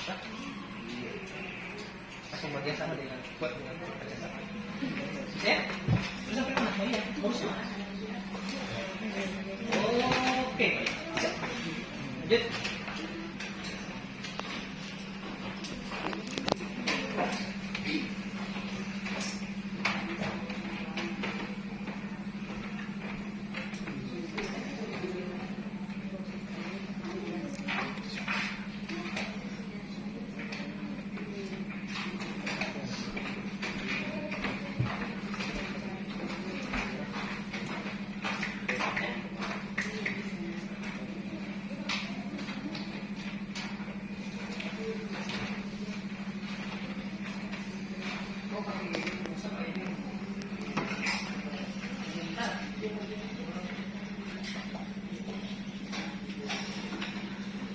Pas pembagian sama dengan buat dengan kerjasama. Ya, terus sampai mana? Oh iya, bagus ya. Oke, bisa. Lanjut.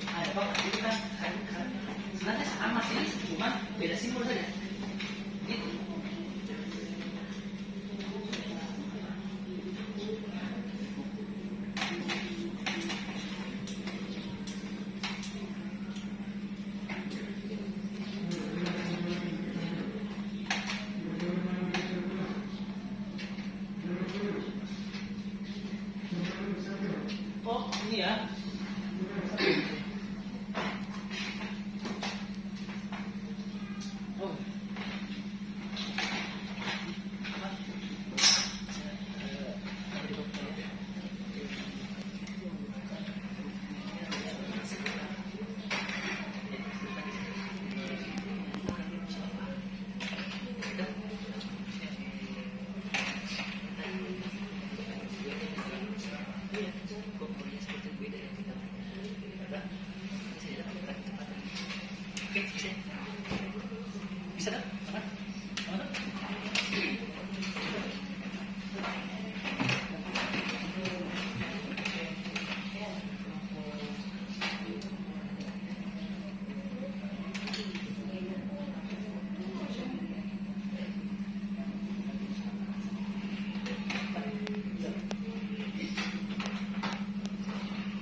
Ada Pak, itu kan sebenarnya sama sih, cuma beda simbol saja. Gitu. Oh, ini ya. Oh. Oke, bisa kan? Mana? Mana?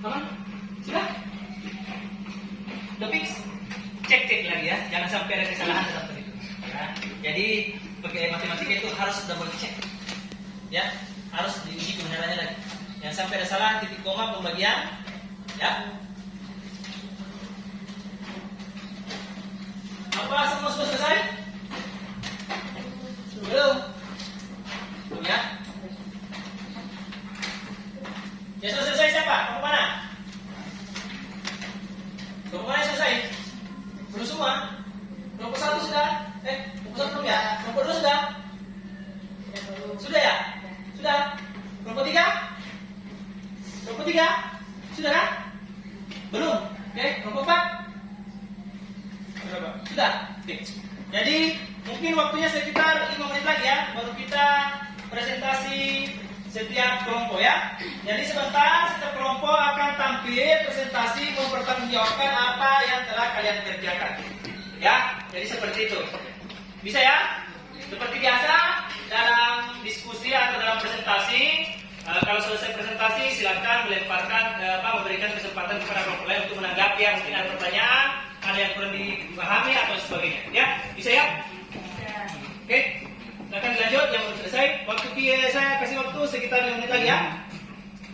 Aman? Sudah? Udah fix? Cek lagi ya, jangan sampai ada kesalahan dalam itu. Ya. Jadi pakai matematika itu harus double check, ya, harus diuji kebenarannya lagi. Jangan sampai ada salah titik koma pembagian, ya. Apa semua sudah selesai? Belum? Belum ya? Ya sudah selesai siapa? Kamu mana? Kamu mana yang selesai? Belum semua? Kelompok 1 sudah? Kelompok 1 belum ya? Kelompok 2 sudah? Sudah ya? Sudah? Kelompok 3? Kelompok 3? Sudah kan? Belum? Oke, kelompok 4? Berapa? Sudah? Oke. Jadi, mungkin waktunya sekitar 5 menit lagi ya, baru kita presentasi setiap kelompok ya. Jadi sebentar setiap kelompok akan tampil presentasi mempertanggungjawabkan apa yang telah kalian kerjakan. Ya, jadi seperti itu. Bisa ya? Seperti biasa dalam diskusi atau dalam presentasi, kalau selesai presentasi silakan melemparkan memberikan kesempatan kepada kelompok lain untuk menanggapi ya. Mungkin ada pertanyaan, ada yang kurang dipahami atau sebagainya. Ya, bisa ya? Oke. Akan dilanjut yang belum selesai. Waktu saya kasih waktu sekitar 5 menit lagi ya.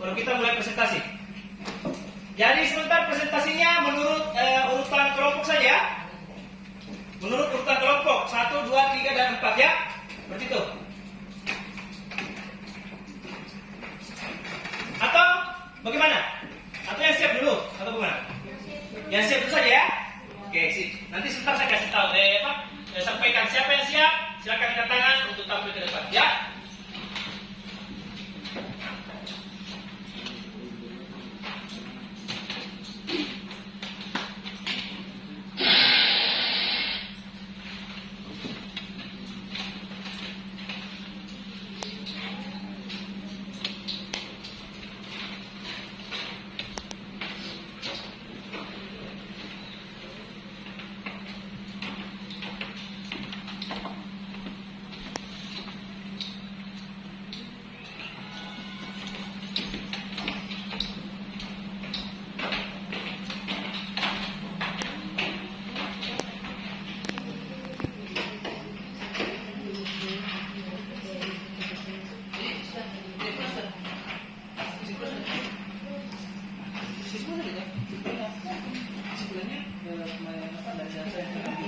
Baru kita mulai presentasi. Jadi sebentar presentasinya menurut urutan kelompok saja. Menurut urutan kelompok 1, 2, 3 dan 4 ya. Seperti itu. Atau bagaimana? Atau yang siap dulu atau bagaimana? Yang siap dulu saja ya. Oke, sip. Nanti sebentar saya kasih tahu sampaikan siapa yang siap. Silakan angkat tangan untuk tampil ke depan, ya.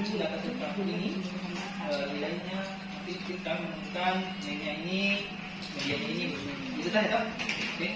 menggunakan satu ini nilainya nanti kita menemukan nilainya ini, medianya ini, itu kan ya? Oke.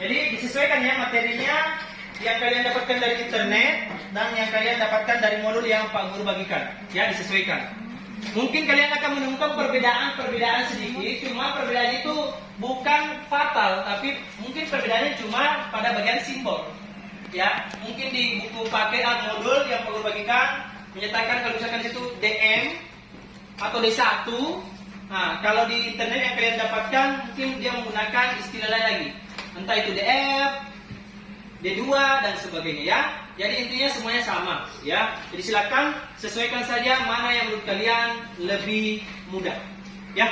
Jadi disesuaikan ya materinya yang kalian dapatkan dari internet dan yang kalian dapatkan dari modul yang Pak Guru bagikan. Ya, disesuaikan. Mungkin kalian akan menemukan perbedaan sedikit, cuma perbedaan itu bukan fatal, tapi mungkin perbedaannya cuma pada bagian simbol. Ya, mungkin di buku paket modul yang Pak Guru bagikan menyatakan kalau misalkan itu DM atau D1. Nah, kalau di internet yang kalian dapatkan mungkin dia menggunakan istilah lain lagi. Entah itu DF, D2 dan sebagainya ya. Jadi intinya semuanya sama ya. Jadi silakan sesuaikan saja mana yang menurut kalian lebih mudah. Ya,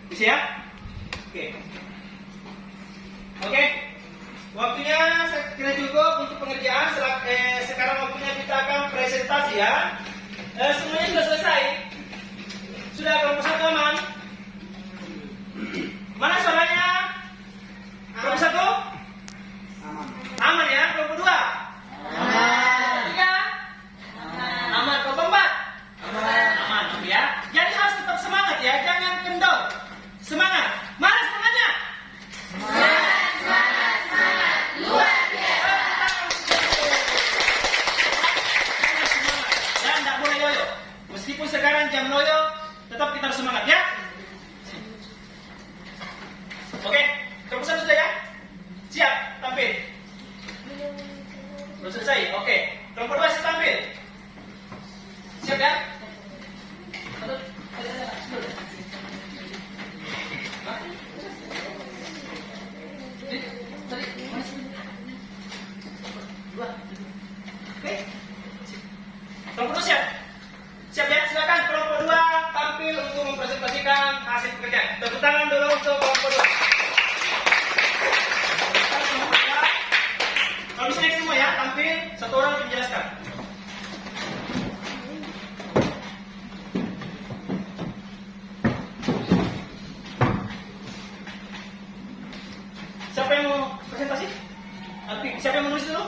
bisa ya? Oke. Oke. Waktunya saya kira cukup untuk pengerjaan. Sekarang waktunya kita akan presentasi ya. Semuanya sudah selesai. Sudah kelompok 1 aman? Mana suaranya? Kelompok 1? Aman ya. Kelompok 2? Aman. 3? Aman. Kelompok 4? Aman ya. Jadi harus tetap semangat ya. Jangan kendor. Semangat. Mana semangatnya? Semangat. Luar biasa. Dan tidak boleh loyo. Meskipun sekarang jam loyo, tetap kita harus semangat ya. Oke, kelompok 1 sudah ya? Siap, tampil. Belum selesai, oke. Kelompok 2 siap tampil. Siap ya? Oke. Kelompok 2 siap? Siap ya? Silakan kelompok 2 tampil untuk mempresentasikan hasil pekerjaan. Tepuk tangan dulu untuk kelompok 2. Kalau bisa naik semua ya, tampil satu orang untuk menjelaskan. Siapa yang mau presentasi? Siapa yang menulis dulu?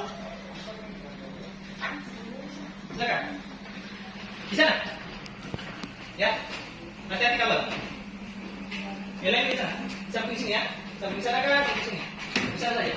Silakan. Di sana? Ya. Hati-hati kabel. Yang lain di sana. Samping sini ya. Samping sana kan, samping sini. Bisa saja.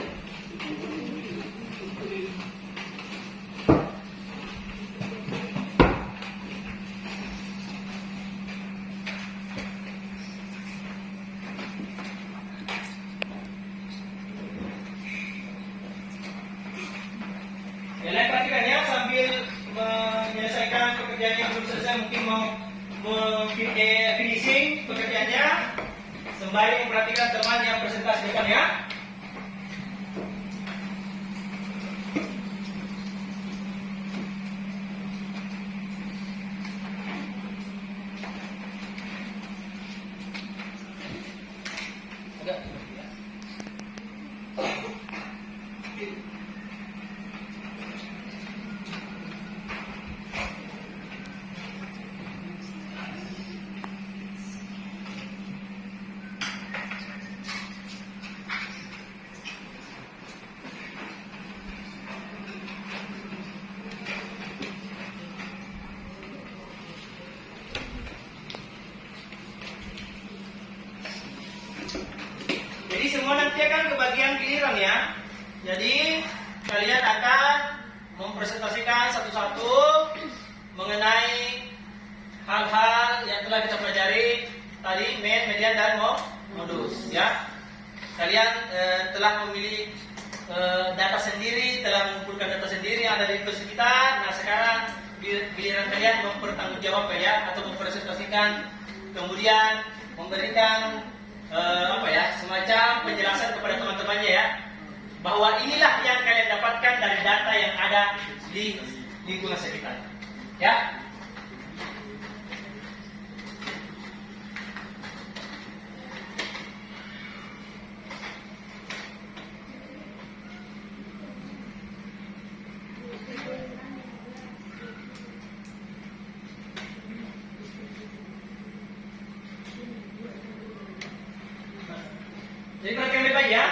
Yang lain perhatikan ya, sambil menyelesaikan pekerjaan yang belum selesai, mungkin mau finishing pekerjaannya, sembari memperhatikan teman yang presentasi depan ya. Jadi semua nanti akan ke bagian giliran ya. Jadi kalian akan mempresentasikan satu-satu mengenai hal-hal yang telah kita pelajari tadi, main, median, dan modus ya. Kalian telah memilih data sendiri, telah mengumpulkan data sendiri yang ada di universitas kita. Nah sekarang giliran kalian mempertanggungjawabkan ya, atau mempresentasikan, kemudian memberikan semacam dari data yang ada di lingkungan sekitar. Ya. Jadi perhatikan baik-baik ya.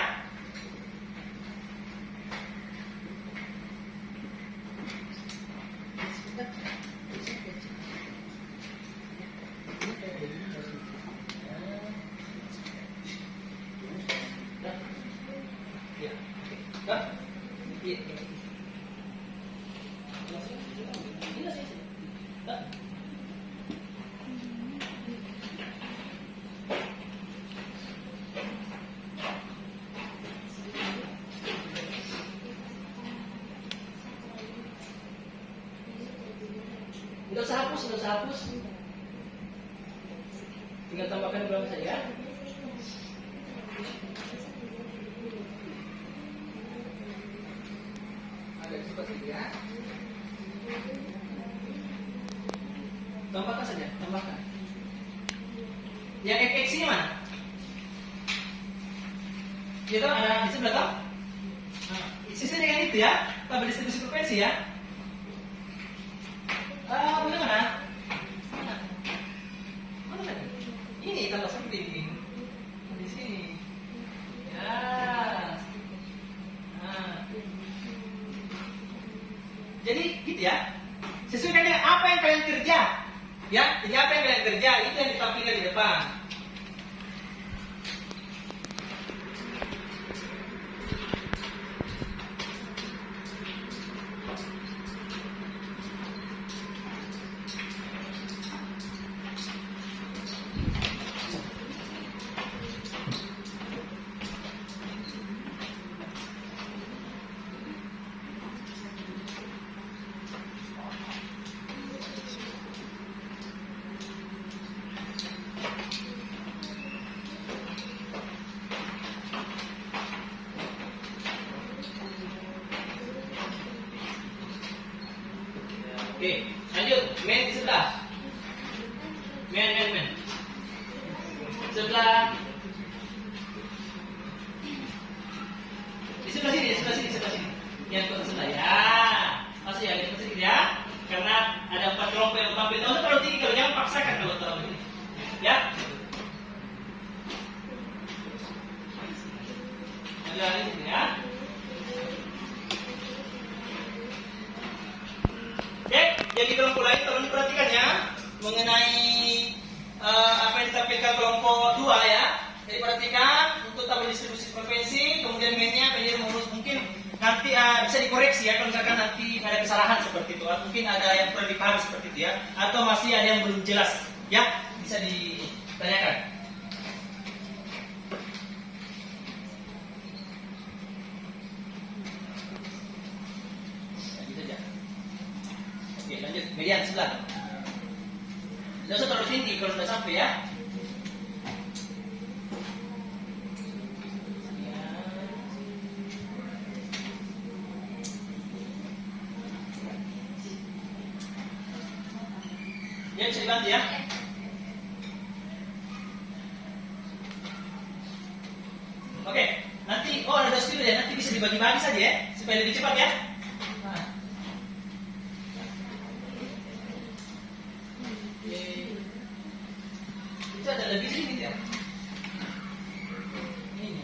Nggak usah hapus. Tinggal tambahkan ulang saja. Agak cepat ya. Tambahkan saja, tambahkan. Yang FX ini mana? Itu ada di sebelah toh? Sesuai dengan itu ya, tabel distribusi frekuensi ya. Boleh mana? Mana tadi? Ini tambah seperti ini. Di sini. Ya. Nah. Jadi gitu ya. Sesuaikan dengan apa yang kalian kerja. Ya, jadi apa yang kalian kerja itu yang ditampilkan di depan. Oke, lanjut. Men di sebelah. Men. Sebelah. Di sebelah sini. Yang ke sebelah ya. Masih ya, di sedikit ya. Karena ada 4 kelompok yang tampil. Tahu terlalu tinggi kalau jangan paksakan kalau terlalu tinggi. Ya. Lanjut sini ya. Oke, jadi kelompok lain tolong diperhatikan ya mengenai apa yang ditampilkan kelompok 2 ya. Jadi perhatikan untuk tabel distribusi frekuensi, kemudian mainnya mungkin nanti bisa dikoreksi ya kalau misalkan nanti ada kesalahan seperti itu, atau mungkin ada yang perlu dipahami seperti itu ya, atau masih ada yang belum jelas ya, bisa ditanyakan. Oke, lanjut. Median sebelah. Tidak usah terlalu tinggi kalau sudah sampai ya. Ya, bisa dibantu ya. Oke, nanti ada dulu ya. Nanti bisa dibagi-bagi saja ya, supaya lebih cepat ya. Itu ada lebih sedikit ya. Ini.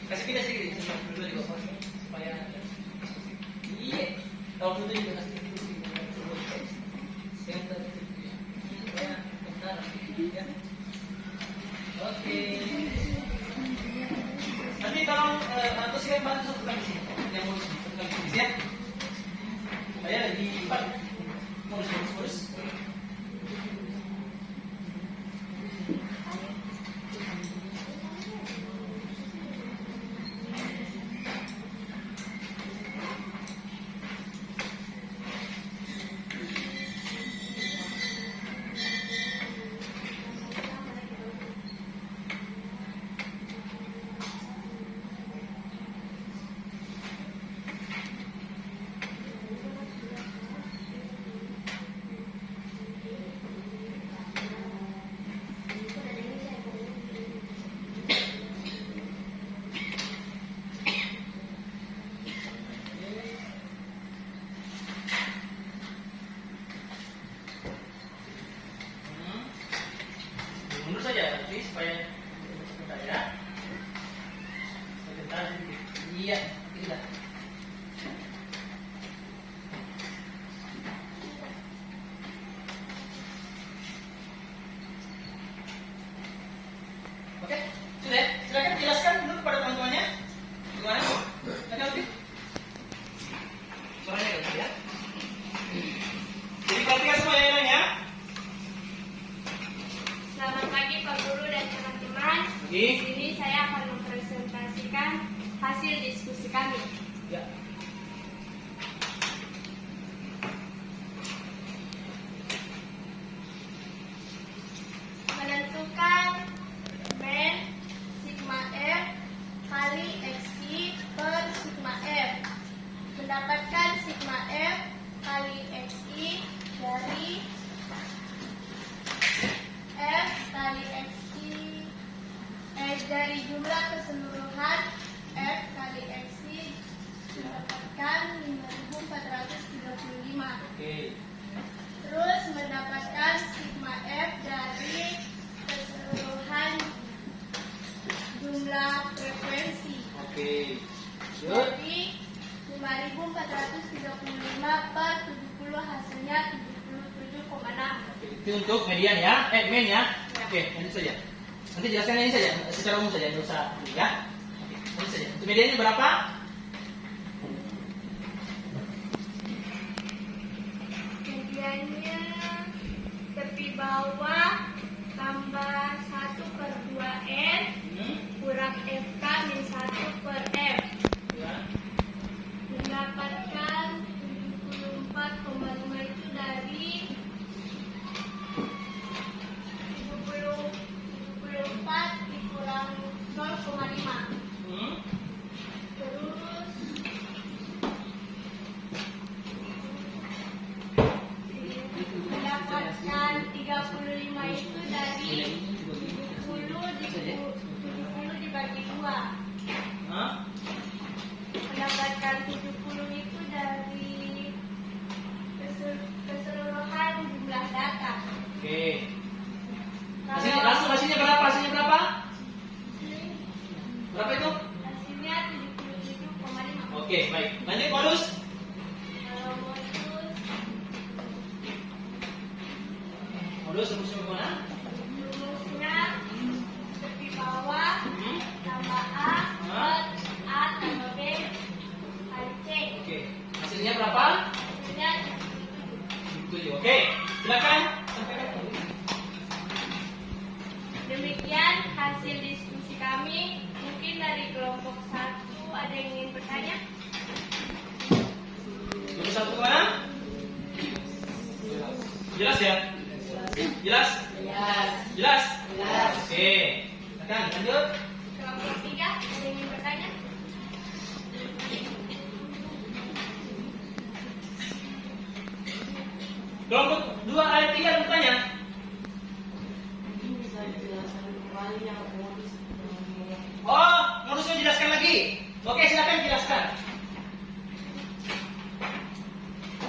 Kasih pindah sedikit dulu di bawah supaya iya. Kalau dulu juga kasih sedikit. Yang tadi supaya bentar ya. Oke. Nanti tolong atau siapa bantu satu kali sini, yang mulus satu kali sini ya. Saya lagi mulus. Tidak. Oke, sudah. Silakan jelaskan dulu kepada teman-temannya. Gimana? Ada lebih? Suaranya kecil ya. Jadi perhatikan semua yang lainnya. Selamat pagi Pak Guru dan teman-teman. Pagi. Di sini saya akan mempresentasikan hasil diskusi kami. Ya. Menentukan men sigma F kali XI per sigma F. Mendapatkan sigma F kali XI dari F kali XI dari jumlah keseluruhan F kali XI mendapatkan 5.435. Oke. Terus mendapatkan sigma F dari keseluruhan jumlah frekuensi. Oke. Yuk. Jadi 5.435 per 70 hasilnya 77,6. Itu untuk median ya, men ya. Oke, lanjut saja. Nanti jelaskan ini saja, secara umum saja, tidak usah ya. Oke, lanjut saja. Untuk mediannya berapa? Mediannya tepi bawah tambah 1/2N kurang FK min 1 per F. Ya. Mendapatkan 74,5 itu dari 74 dikurang 0,5. Terus mendapatkan 35 itu dari 70 dibagi 2. Hah? Mendapatkan 70 itu dari keseluruhan jumlah data. Oke. Hasilnya berapa? Hasilnya berapa? Berapa itu? Hasilnya 77,5. Oke, baik. Lanjut modus. Kalau modus Modus rumusnya bagaimana? rumusnya tepi bawah tambah A per A tambah B kali C. Oke. Hasilnya berapa? Hasilnya 7. Oke. Silakan. demikian hasil diskusi kami. Mungkin dari kelompok 1 ada yang ingin bertanya? Nomor 1 kemana? Jelas ya? Jelas? Jelas? Jelas. Oke. Silakan lanjut. Kelompok 3 ada yang ingin bertanya? Kelompok 2 ayat 3 bertanya. Oh, modusnya jelaskan lagi. Oke, silakan jelaskan.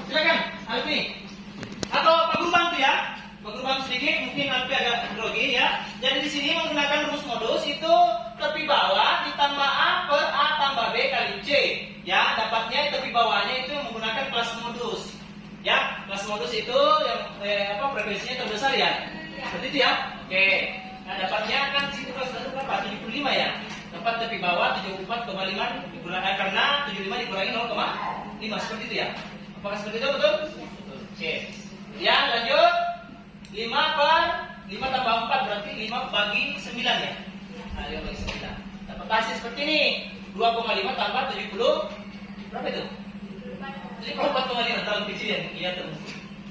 Silakan, Alfi. Atau Pak Guru bantu ya. Pak Guru bantu sedikit, mungkin Alfi agak grogi ya. Jadi di sini menggunakan rumus modus itu tepi bawah ditambah A per A tambah B kali C. Ya, dapatnya tepi bawahnya itu menggunakan kelas modus. Ya, kelas modus itu yang frekuensinya terbesar ya. Seperti itu ya. Oke. Nah, dapatnya kan situ kelas modus berapa? 75 ya. Dapat tepi bawah 74,5 dikurangi karena 75 dikurangi 0,5 seperti itu ya. Apakah seperti itu betul? Betul. Oke. Ya, lanjut. 5 per 5 tambah 4 berarti 5 bagi 9 ya. Nah, 5 bagi 9. Dapat hasil seperti ini. 2,5 tambah 70 berapa itu? 74,5 tahun kecil yang iya terus.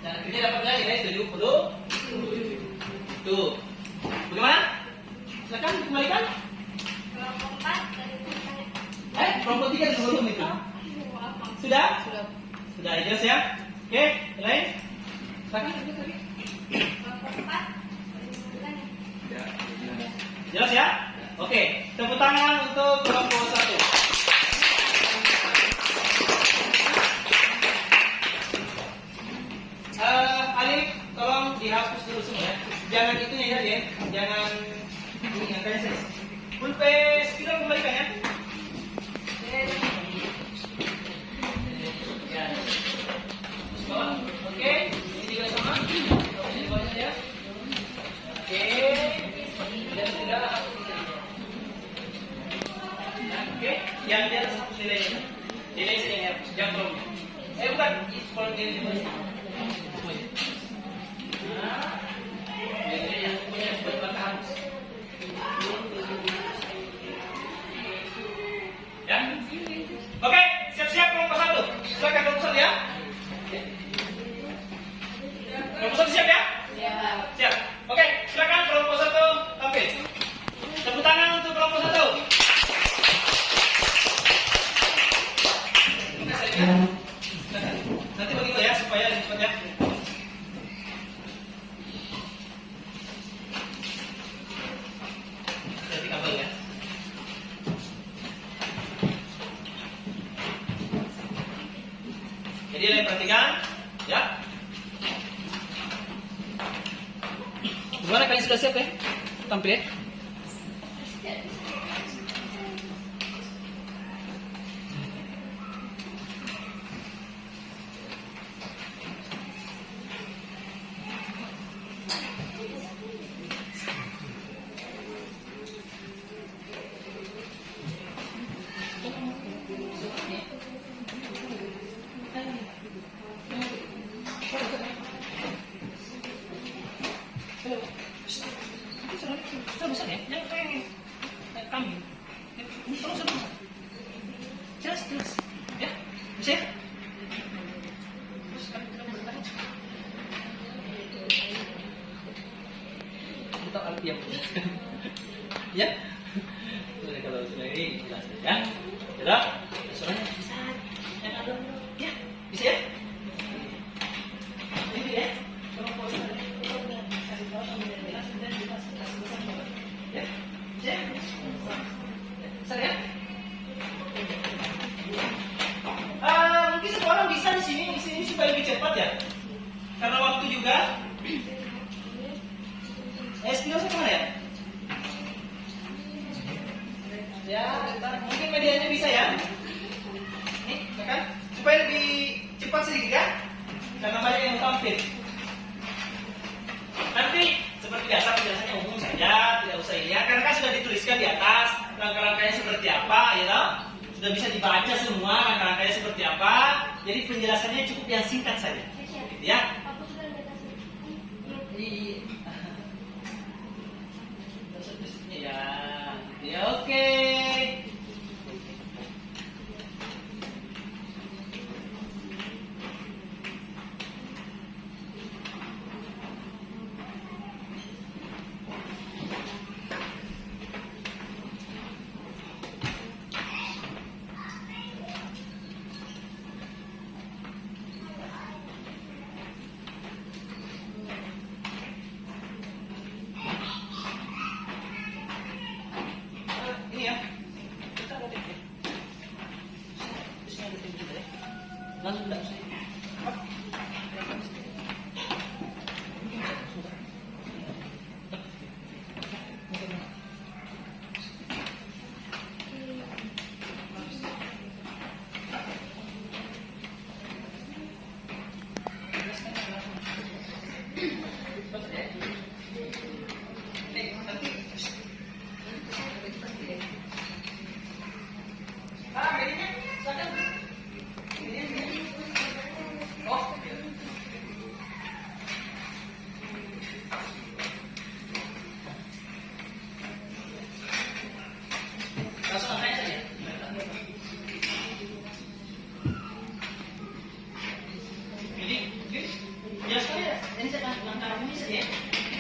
Dan akhirnya dapatnya nilai 70. Tuh. Bagaimana? Silakan dikembalikan. Kelompok 4 ada yang bertanya? Kelompok 3 sebelum itu. Sudah? Sudah jelas ya? Oke, yang lain? Silakan. Kelompok 4 ada yang bertanya? Jelas ya? Oke, tepuk tangan untuk kelompok 1. Alif, tolong dihapus dulu semua ya. Jangan itunya ya, Den. Jangan ini angkanya saya. Pulpen spidol kembalikan ya. Ini saya jangan terlalu. Bukan, kalau ini nah, ini yang punya buat harus. Ya, oke, siap-siap kelompok 1. Silakan kelompok 1 ya. Kelompok 1 siap ya? Siap. Oke, silakan kelompok 1 tampil. Tepuk tangan untuk kelompok 1. Nanti begitu ya supaya cepat ya. Jadi kabel ya. Jadi kalian perhatikan ya. Gimana kalian sudah siap ya? Tampil ya. Bisa ya? Kami. Terus. Jelas. Ya? Bisa ya? Kita alih yang ya? Sudah kalau sudah ini jelas ya? Sudah? Suaranya bisa. Ya? Bisa ya? Ini ya? Saya? Mungkin semua orang bisa di sini supaya lebih cepat ya. Karena waktu juga. Studio saya kemana ya? Ya, bentar. Mungkin medianya bisa ya. Nih, kan? Supaya lebih cepat sedikit ya. Karena banyak yang tampil. Nanti seperti biasa penjelasannya umum saja, tidak usah ini ya. Karena kan sudah dituliskan di atas langkah-langkahnya seperti apa, ya toh? Sudah bisa dibaca semua langkah-langkahnya seperti apa. Jadi penjelasannya cukup yang singkat saja, gitu ya. Ya, oke. Ini ya. Kita ada deh. Bisa ada tim juga ya. Langsung enggak usah.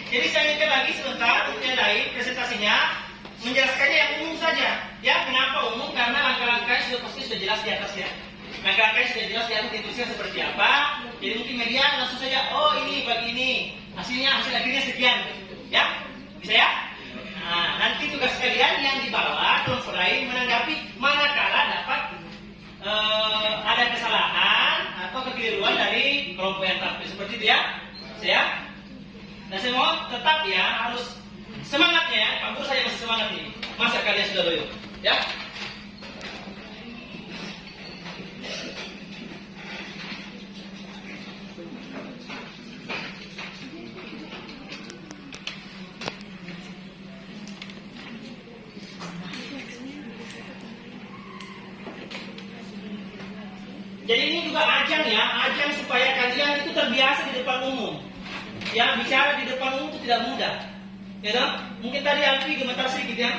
Jadi saya minta lagi sebentar untuk yang lain presentasinya menjelaskannya yang umum saja. Ya, kenapa umum? Karena langkah-langkahnya sudah pasti sudah jelas di atas ya. Langkah-langkahnya sudah jelas di atas, ditulisnya seperti apa. Jadi mungkin media langsung saja, oh ini bagi ini, hasil akhirnya sekian. Ya, bisa ya? Nah, nanti tugas kalian yang di bawah kelompok lain menanggapi manakala dapat ada kesalahan atau kekeliruan dari kelompok yang tampil seperti itu ya. Saya. Nah, saya mohon tetap ya harus semangatnya ya. Pak Guru saya masih semangat ini. Masa kalian sudah loyo, ya? Jadi ini juga ajang ya, ajang supaya kalian itu terbiasa di depan umum. Ya, bicara di depan umum itu tidak mudah. Ya toh? Mungkin tadi Alfi gemetar sedikit ya?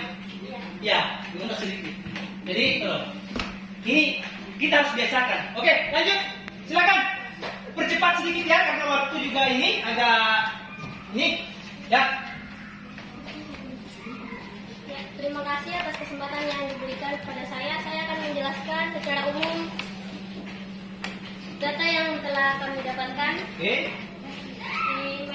Ya, gemetar sedikit. Jadi, ini kita harus biasakan. Oke, lanjut. Silakan. Percepat sedikit ya, karena waktu juga ini agak ini ya. Ya, terima kasih atas kesempatan yang diberikan kepada saya. Saya akan menjelaskan secara umum data yang telah kami dapatkan Oke. di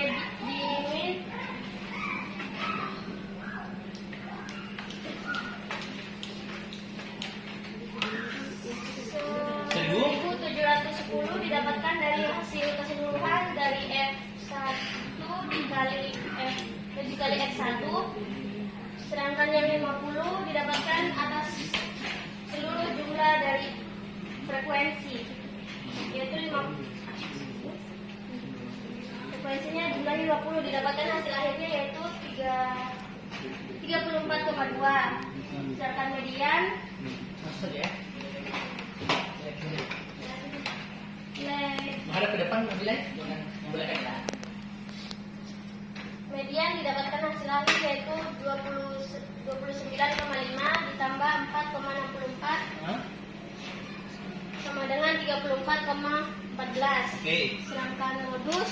1710 didapatkan dari hasil keseluruhan dari F1 dikali F1, sedangkan yang 50 didapatkan atas seluruh jumlah dari frekuensi, yaitu 50. Frekuensinya jumlah 50 didapatkan hasil akhirnya yaitu 34,2, sedangkan median Maksud ya? nilai Menghadap ke depan, nilai jangan boleh kayak median didapatkan hasil akhir yaitu 29,5 ditambah 4,64 sama dengan 34,14. Oke. Sedangkan modus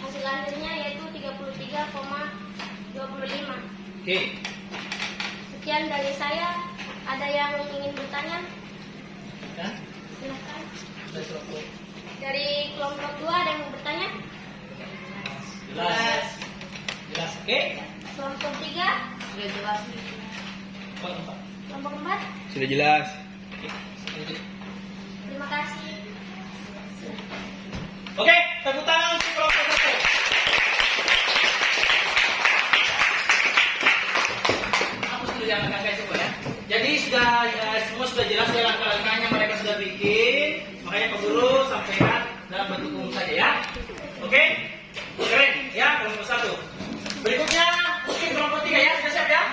hasil akhirnya yaitu 33,25. Oke. Sekian dari saya. Ada yang ingin bertanya? kan? Silakan. Sudah cukup. Dari kelompok 2 ada yang mau bertanya? Jelas. Jelas. Oke. Kelompok 3? Sudah jelas. Kelompok 4? Sudah jelas. Terima kasih. Oke, tepuk tangan untuk kelompok 1. Hapus dulu yang agak coba ya. Jadi sudah semua sudah jelas ya langkah-langkahnya mereka sudah bikin. Makanya Pak Guru sampaikan dalam bentuk umum saja ya. Oke? Keren ya kelompok 1. Berikutnya mungkin kelompok 3 ya. Sudah siap ya?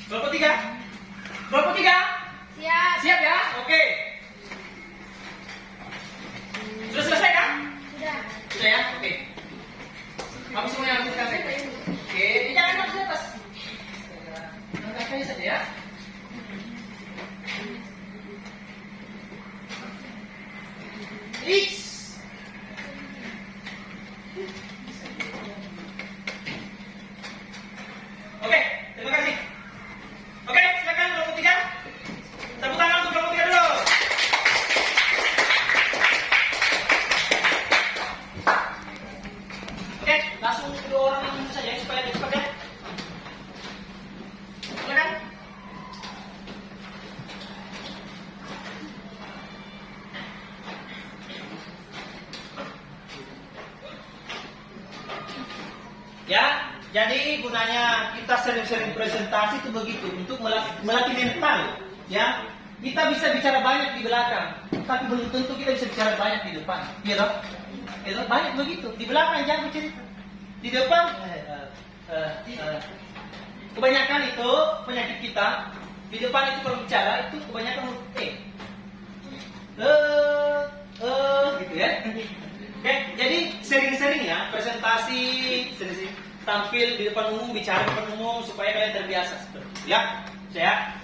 Kelompok 3. Kelompok 3. Siap. Siap ya? Oke. Sudah selesai kan? Sudah. Sudah ya? Oke. Kamu semua yang harus kasih. Oke, ini jangan masuk di atas. Angkat saja ya. X. Oke, terima kasih. Oke, silakan kelompok 3. Tepuk tangan untuk kelompok 3 dulu. Oke, langsung kedua orang yang mundur saja supaya lebih cepat ya. Silakan. Ya, jadi gunanya kita sering-sering presentasi itu begitu untuk melatih mental. Ya, kita bisa bicara banyak di belakang, tapi belum tentu kita bisa bicara banyak di depan. Iya dong? Itu banyak begitu. Di belakang jangan cerita. Di depan kebanyakan itu penyakit kita. Di depan itu kalau bicara itu kebanyakan gitu ya. Oke, jadi sering-sering ya presentasi, sering-sering tampil di depan umum, bicara di depan umum supaya kalian terbiasa seperti itu ya. Saya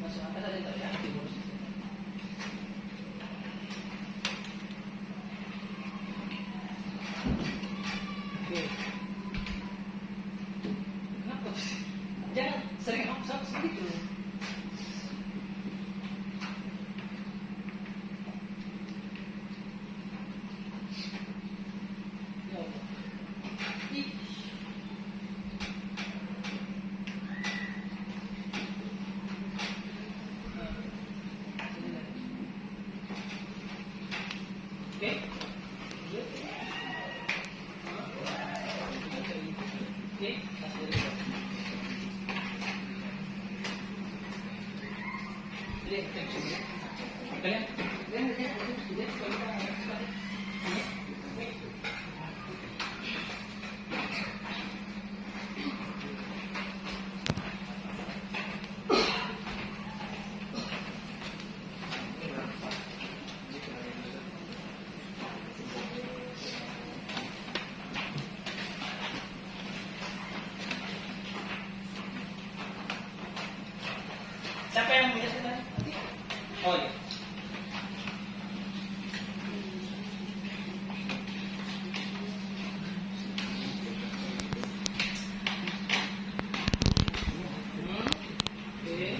masuk apa tadi ya? Oke. Kenapa? Jangan sering sama sedikit dulu. Oke, kasih dulu. Jadi, kalian siapa yang punya sebenarnya? Oh iya. Oke.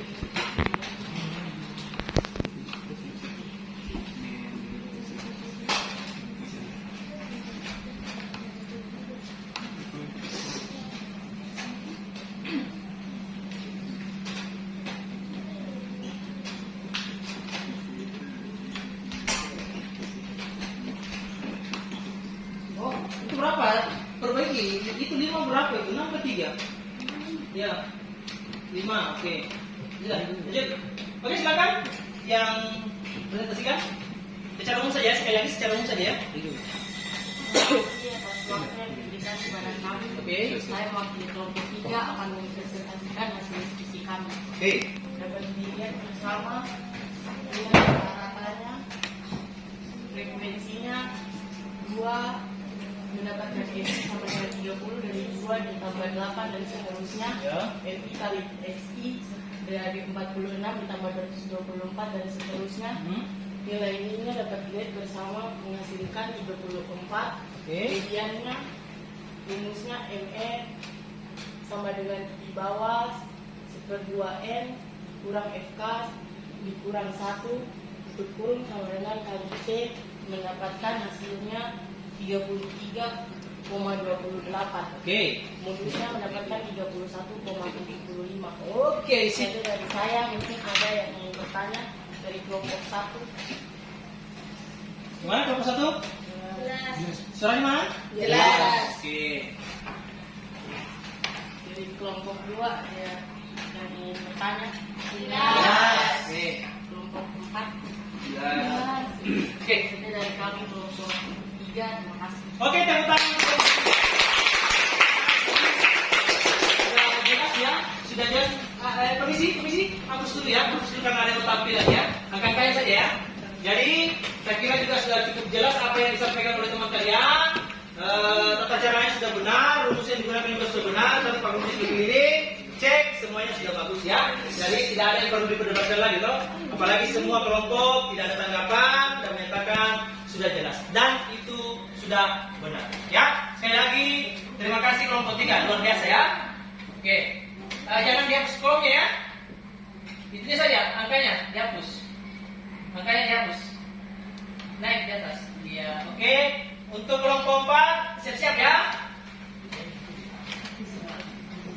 Oh, itu berapa? Perbaiki. Itu 5 berapa itu? 6 ke 3? Ya. 5, oke. Sudah, lanjut. Oke, silakan. Yang presentasikan. Secara umum saja, sekali lagi secara umum saja ya. Atas waktu yang diberikan kepada kami. Oke. Saya mewakili kelompok 3 akan mempresentasikan hasil diskusi kami. Oke. Dapat dilihat bersama dengan rata-ratanya, frekuensinya 2 mendapatkan SI sama dengan 30 dari 2 ditambah 8 dan seterusnya. Ya. FI kali SI dari 46 ditambah 224 dan seterusnya. Nilai ininya dapat dilihat bersama menghasilkan 34. Oke. Mediannya rumusnya ME sama dengan di bawah 1/2N kurang FK dikurang 1 untuk kurung sama dengan kali C mendapatkan hasilnya 33,28. Oke. Modusnya mendapatkan 31,75. Oke, Itu sip. dari saya, mungkin ada yang ingin bertanya dari kelompok 1. Gimana kelompok 1? Suaranya mana? Jelas. Oke. Dari kelompok 2 ada yang ingin bertanya. Jelas. Oke. Kelompok 4. Jelas. Oke. Itu dari kami kelompok 3. Terima kasih. Oke, tepuk tangan. Sudah jelas ya? Sudah jelas. Permisi, hapus dulu ya. Hapus dulu karena ada yang tampilan ya. Angkat saja ya. Jadi, saya kira juga sudah cukup jelas apa yang disampaikan oleh teman kalian. Tata caranya sudah benar, rumus yang digunakan juga sudah benar. Tadi Pak Guru dikeliling, cek semuanya sudah bagus ya. Jadi tidak ada yang perlu diperdebatkan lagi loh. Apalagi semua kelompok tidak ada tanggapan dan menyatakan sudah jelas dan itu sudah benar. Ya, sekali lagi terima kasih kelompok 3 luar biasa ya. Oke, jangan dihapus kolomnya ya. Itunya saja angkanya dihapus. Angkanya dihapus. Naik di atas. Iya, oke. Untuk kelompok 4 siap-siap ya.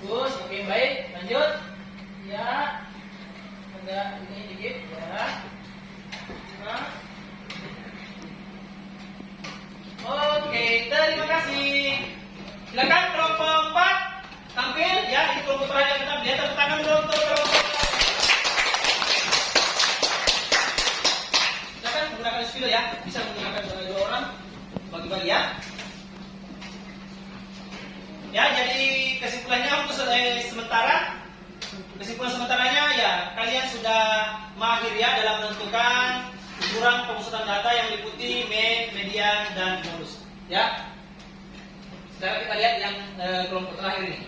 Bagus, oke baik. Lanjut. Ya. Agak ini dikit ya. Nah. Oke, terima kasih. Silakan kelompok 4 tampil ya. Ini kelompok terakhir kita lihat tepuk tangan dulu untuk kelompok. Silakan menggunakan spidol ya. Bisa menggunakan 2 orang bagi-bagi ya. Ya, jadi kesimpulannya untuk kesimpulan sementaranya ya kalian sudah mahir ya dalam menentukan ukuran pemusatan data yang meliputi main, median, dan modus. Ya. Sekarang kita lihat yang kelompok terakhir ini.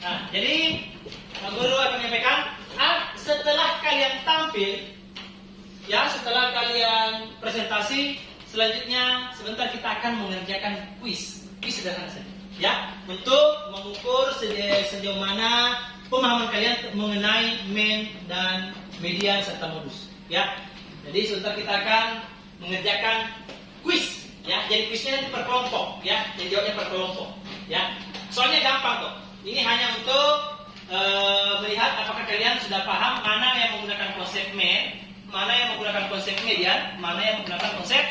Nah, jadi Pak Guru akan menyampaikan setelah kalian tampil, ya setelah kalian presentasi, selanjutnya sebentar kita akan mengerjakan kuis sederhana saja. ya, untuk mengukur sejauh mana pemahaman kalian mengenai main dan median serta modus, ya. Jadi sebentar kita akan mengerjakan kuis, ya. Jadi kuisnya nanti per kelompok, ya. Jadi jawabnya per kelompok, ya. Soalnya gampang kok. Ini hanya untuk melihat apakah kalian sudah paham mana yang menggunakan konsep main, mana yang menggunakan konsep median, mana yang menggunakan konsep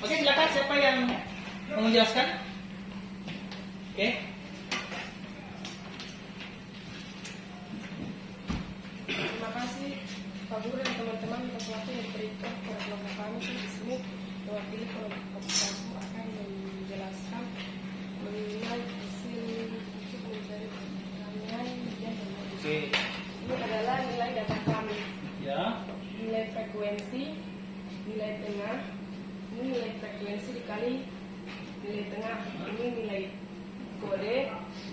Oke, silakan siapa yang mau menjelaskan? Oke. Terima kasih Pak Guru dan teman-teman atas waktu yang diberikan kepada kelompok kami di sini. Mewakili kelompok satu akan menjelaskan mengenai hasil untuk mencari pertanyaan dan modus. Ini adalah nilai data kami. Ya. Nilai frekuensi, nilai tengah, ini nilai frekuensi dikali nilai tengah, ini nilai kode,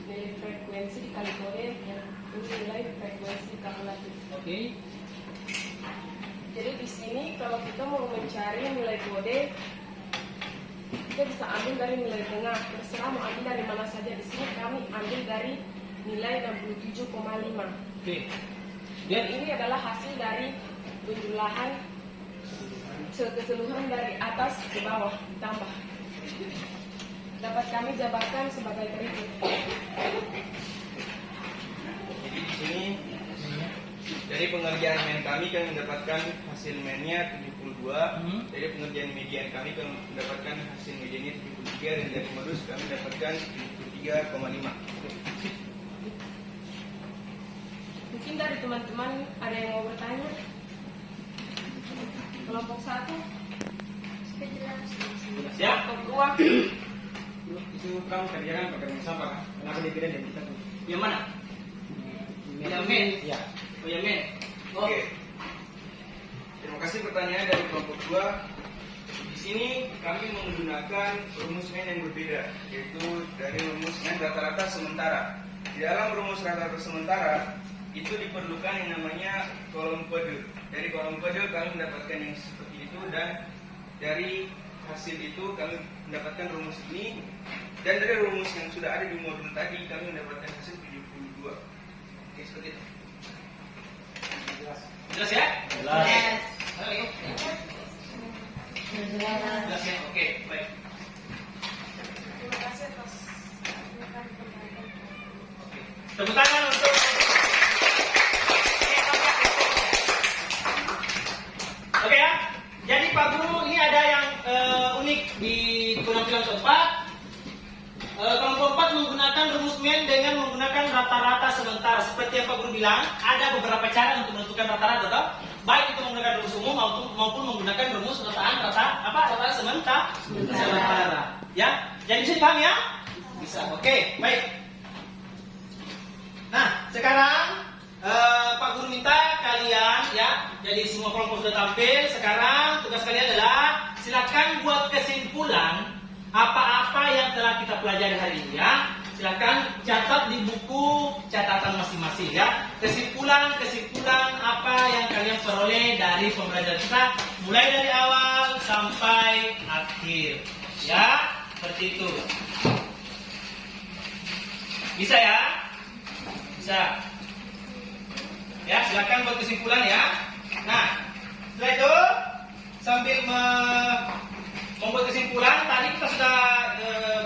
nilai frekuensi dikali kode, dan ini nilai frekuensi kalkulatif. Oke. Jadi di sini kalau kita mau mencari nilai kode, kita bisa ambil dari nilai tengah. Terserah mau ambil dari mana saja. Di sini kami ambil dari nilai 67,5. Oke. Dan ini adalah hasil dari penjumlahan keseluruhan dari atas ke bawah ditambah. Dapat kami jabarkan sebagai berikut. Jadi di sini dari pengerjaan main kami mendapatkan hasil mainnya 72. Dari pengerjaan median kami mendapatkan hasil mediannya 73, dan dari modus kami mendapatkan 73,5. Mungkin dari teman-teman ada yang mau bertanya? Kelompok 1, Siap. kelompok 2. Itu kamu kerjakan pakai sampah. Kenapa dipilih dan kita? Yang mana? Yang main. Ya. Oh, yang main. Oh. Oke. Terima kasih pertanyaan dari kelompok 2. Di sini kami menggunakan rumus main yang berbeda, yaitu dari rumus main rata-rata sementara. Di dalam rumus rata-rata sementara itu diperlukan yang namanya kolom kode. Dari kolom kode kami mendapatkan yang seperti itu, dan dari hasil itu kami mendapatkan rumus ini, dan dari rumus yang sudah ada di modul tadi kami mendapatkan hasil 72. Oke, seperti itu. Jelas ya? Jelas. Jelas ya? Oke, baik. Terima kasih atas Tepuk tangan untuk Oke ya. Jadi Pak Guru, ini ada yang unik di penampilan keempat. Kelompok 4 menggunakan rumus main dengan menggunakan rata-rata sementara. Seperti yang Pak Guru bilang, ada beberapa cara untuk menentukan rata-rata, toh? Baik itu menggunakan rumus umum maupun menggunakan rumus rata sementara. Ya, jadi bisa dipahami ya? Bisa. Oke, baik. Nah, sekarang Pak Guru minta kalian ya, jadi semua kelompok sudah tampil. Sekarang tugas kalian adalah silakan buat kesimpulan apa-apa yang telah kita pelajari hari ini ya. Silakan catat di buku catatan masing-masing ya. Kesimpulan apa yang kalian peroleh dari pembelajaran kita mulai dari awal sampai akhir. Ya, seperti itu. Bisa ya? Bisa. Ya, silakan buat kesimpulan ya. Nah, setelah itu sambil membuat kesimpulan, tadi kita sudah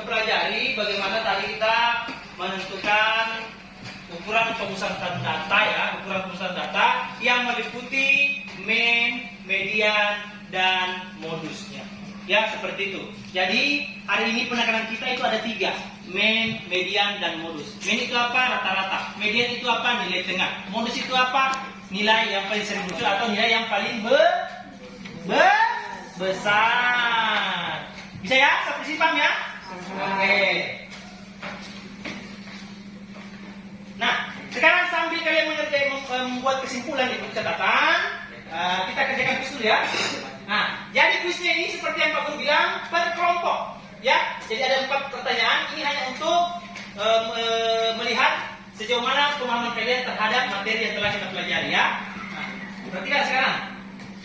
pelajari bagaimana tadi kita menentukan ukuran pemusatan data ya, ukuran pemusatan data yang meliputi main, median, dan modusnya. Ya, seperti itu. Jadi, hari ini penekanan kita itu ada 3. Main, median, dan modus. Main itu apa? Rata-rata. Median itu apa? Nilai tengah. Modus itu apa? Nilai yang paling sering muncul atau nilai yang paling besar. Bisa ya? Sampai sini paham ya? Oke. Nah, sekarang sambil kalian membuat kesimpulan di buku catatan, kita kerjakan kuis dulu ya. Nah, jadi kuisnya ini seperti yang Pak Guru bilang, per kelompok. Ya, jadi ada 4 pertanyaan. Ini hanya untuk melihat sejauh mana pemahaman kalian terhadap materi yang telah kita pelajari ya. Nah, perhatikan sekarang.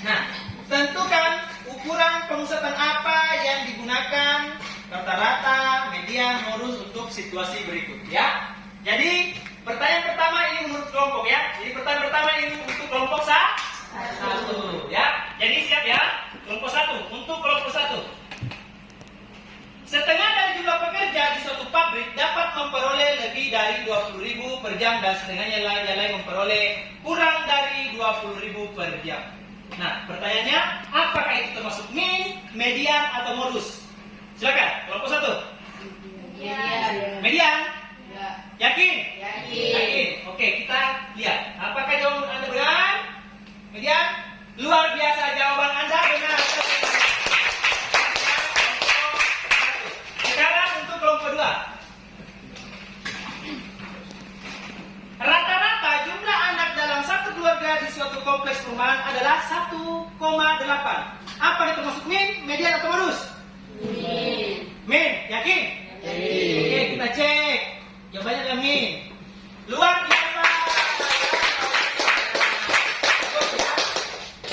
Nah, tentukan ukuran pemusatan apa yang digunakan rata-rata, median, modus untuk situasi berikut ya. Jadi pertanyaan pertama ini menurut kelompok ya. Jadi pertanyaan pertama ini untuk kelompok 1 ya. Jadi siap ya. Kelompok 1 untuk kelompok 1. Setengah dari jumlah pekerja di suatu pabrik dapat memperoleh lebih dari 20.000 per jam dan setengahnya lain memperoleh kurang dari 20.000 per jam. Nah, pertanyaannya, apakah itu termasuk min, median, atau modus? Silakan, kelompok 1. Median? Ya. Yakin? Yakin. Oke, kita lihat. Apakah jawaban Anda benar? Median? Luar biasa jawaban Anda benar. Sekarang untuk kelompok 2. Rata-rata jumlah anak dalam satu keluarga di suatu kompleks perumahan adalah 1,8. Apa itu termasuk min, median, atau modus? Min. Yakin? Oke, kita cek. Jawabannya adalah min. Luar biasa.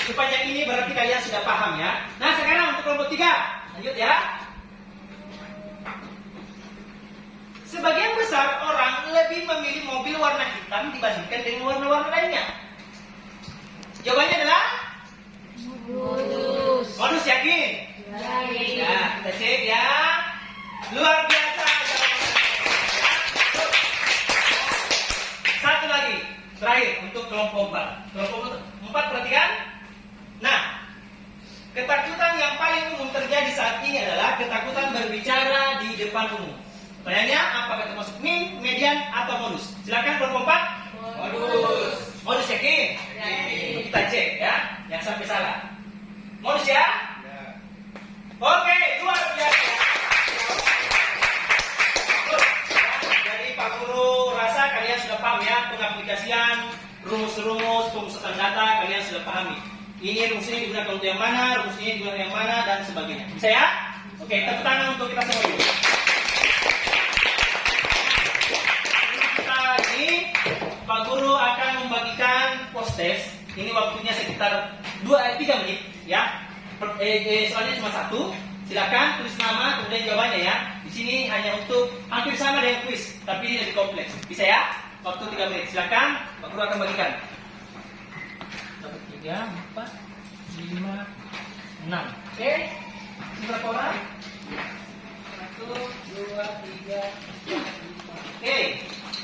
Sepanjang ini berarti kalian sudah paham ya. Nah, sekarang untuk kelompok 3. Lanjut ya. Sebagian besar orang lebih memilih mobil warna hitam dibandingkan dengan warna-warna lainnya. Jawabannya adalah Modus. modus. Yakin? Yakin. Ya, kita cek ya. Luar biasa. Satu lagi, terakhir untuk kelompok 4. Kelompok 4 perhatikan. Nah, ketakutan yang paling umum terjadi saat ini adalah ketakutan berbicara di depan umum. Pertanyaannya, apakah termasuk min, median, atau modus? Silakan kelompok 4. Modus. Modus yakin? Yakin. Kita cek ya, yang sampai salah. Modus ya? Oke, luar biasa. Jadi Pak Guru rasa kalian sudah paham ya pengaplikasian rumus-rumus pemusatan data kalian sudah pahami. Ini rumus ini digunakan untuk yang mana, rumus ini digunakan yang mana, dan sebagainya. Bisa ya? Oke, tepuk tangan untuk kita semua dulu. Pak Guru akan membagikan post test. Ini waktunya sekitar 3 menit ya. Soalnya cuma 1. Silakan tulis nama kemudian jawabannya ya. Di sini hanya untuk hampir sama dengan kuis, tapi ini lebih kompleks. Bisa ya? Waktu 3 menit. Silakan Pak Guru akan bagikan. Dapat 3, 4, 5, 6. Oke. Berapa orang? 1, 2, 3, 4, 5. Oke.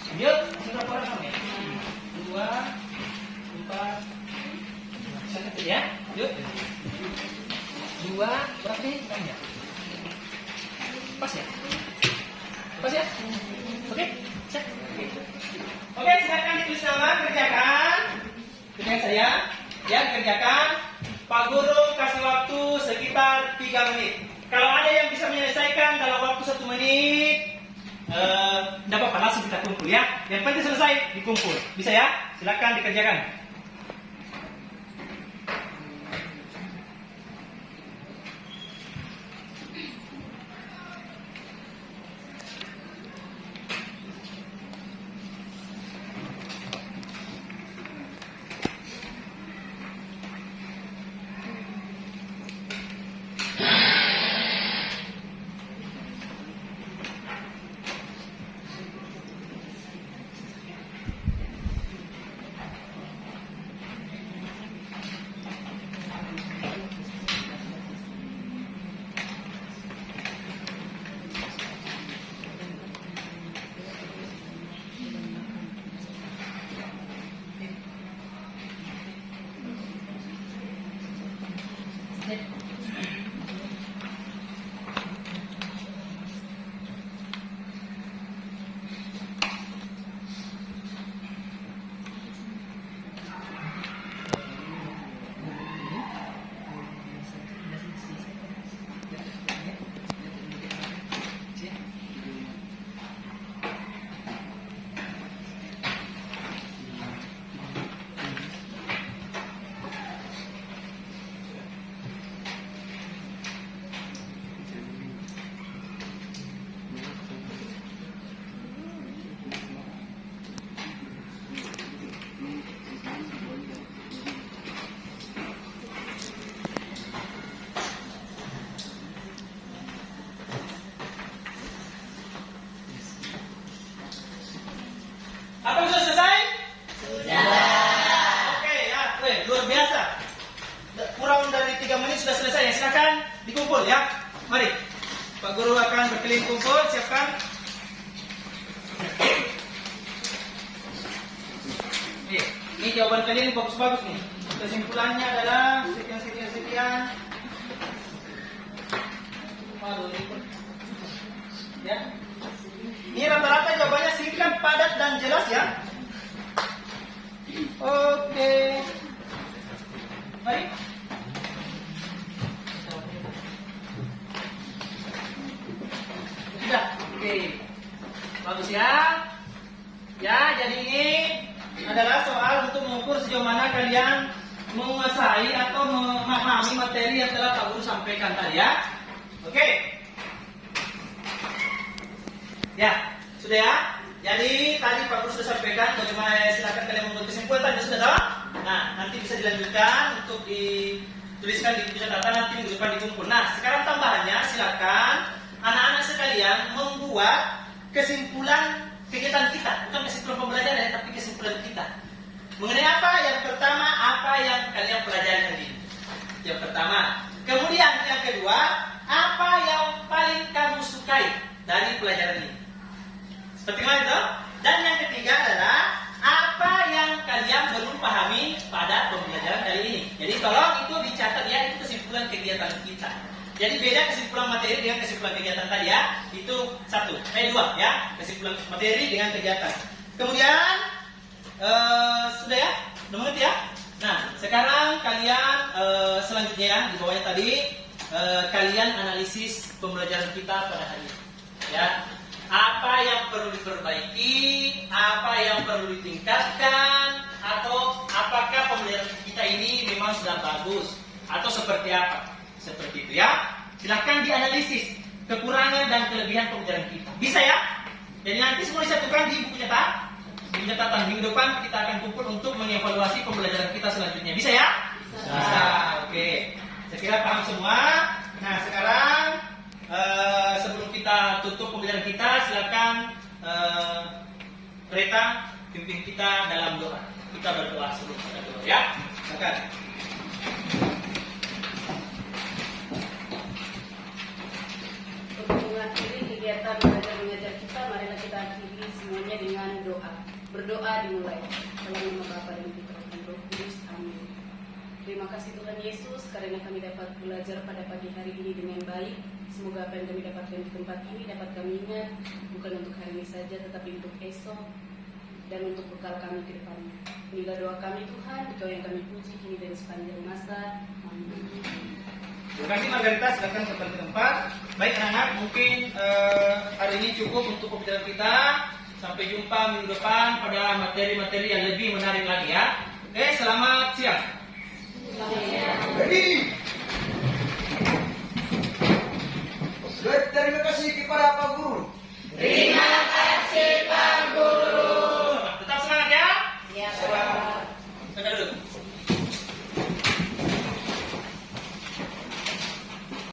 Lanjut, berapa orang kamu ya? 2, 4, satu ya. Yuk. 2, berapa nih kamu? Pas ya? Pas ya? Oke? Cek. Oke, silakan ditulis nama, kerjakan. Kerjakan saya. Ya, kerjakan. Pak Guru kasih waktu sekitar 3 menit. Kalau ada yang bisa menyelesaikan dalam waktu 1 menit, tidak apa-apa, langsung kita kumpul ya. Yang penting selesai dikumpul. Bisa ya? Silakan dikerjakan. Mari, Pak Guru akan berkeliling kumpul, siapkan. Ini jawaban kalian bagus-bagus nih. Kesimpulannya adalah sekian. Waduh, ya. Ini rata-rata jawabannya singkat, padat, dan jelas ya. Oke. Mari. Sudah. Oke. Bagus ya. Ya, jadi ini adalah soal untuk mengukur sejauh mana kalian menguasai atau memahami materi yang telah Pak Guru sampaikan tadi ya. Oke. Ya, sudah ya. Jadi tadi Pak Guru sudah sampaikan bagaimana, silakan kalian membuat kesimpulan tadi sudah tahu. Nah, nanti bisa dilanjutkan untuk dituliskan di catatan, nanti minggu depan dikumpul. Nah, sekarang tambahannya silakan anak-anak sekalian membuat kesimpulan kegiatan kita, bukan kesimpulan pembelajaran ya, tapi kesimpulan kita. Mengenai apa? Yang pertama, apa yang kalian pelajari hari ini? Yang pertama. Kemudian yang kedua, apa yang paling kamu sukai dari pelajaran ini? Seperti mana itu? Dan yang ketiga adalah apa yang kalian belum pahami pada pembelajaran kali ini. Jadi tolong itu dicatat ya, itu kesimpulan kegiatan kita. Jadi beda kesimpulan materi dengan kesimpulan kegiatan tadi ya. Itu dua ya, kesimpulan materi dengan kegiatan. Kemudian sudah ya, udah mengerti ya. Nah sekarang kalian selanjutnya ya, di bawahnya tadi kalian analisis pembelajaran kita pada hari ini. Ya, apa yang perlu diperbaiki, apa yang perlu ditingkatkan, atau apakah pembelajaran kita ini memang sudah bagus atau seperti apa? Seperti itu ya. Silahkan dianalisis kekurangan dan kelebihan pembelajaran kita. Bisa ya? Jadi nanti semua disatukan di buku catatan. Minggu depan kita akan kumpul untuk mengevaluasi pembelajaran kita selanjutnya. Bisa ya? Bisa. Oke. Saya kira paham semua. Nah sekarang sebelum kita tutup pembelajaran kita, silakan Reta pimpin kita dalam doa. Kita berdoa sebelum kita doa ya. Silakan. Untuk mengakhiri kegiatan belajar mengajar kita, marilah kita akhiri semuanya dengan doa. Berdoa dimulai. Dalam nama Bapa dan Putra dan Roh Kudus. Amin. Terima kasih Tuhan Yesus karena kami dapat belajar pada pagi hari ini dengan baik. Semoga apa yang kami dapatkan di tempat ini dapat kami ingat bukan untuk hari ini saja, tetapi untuk esok dan untuk bekal kami ke depannya. Inilah doa kami Tuhan, Engkau yang kami puji kini dan sepanjang masa. Amin. Terima kasih Margarita, silakan kembali ke tempat. Baik anak-anak, mungkin hari ini cukup untuk pembelajaran kita. Sampai jumpa minggu depan pada materi-materi yang lebih menarik lagi ya. Oke, selamat siang. Berdiri. Terima kasih kepada Pak Guru.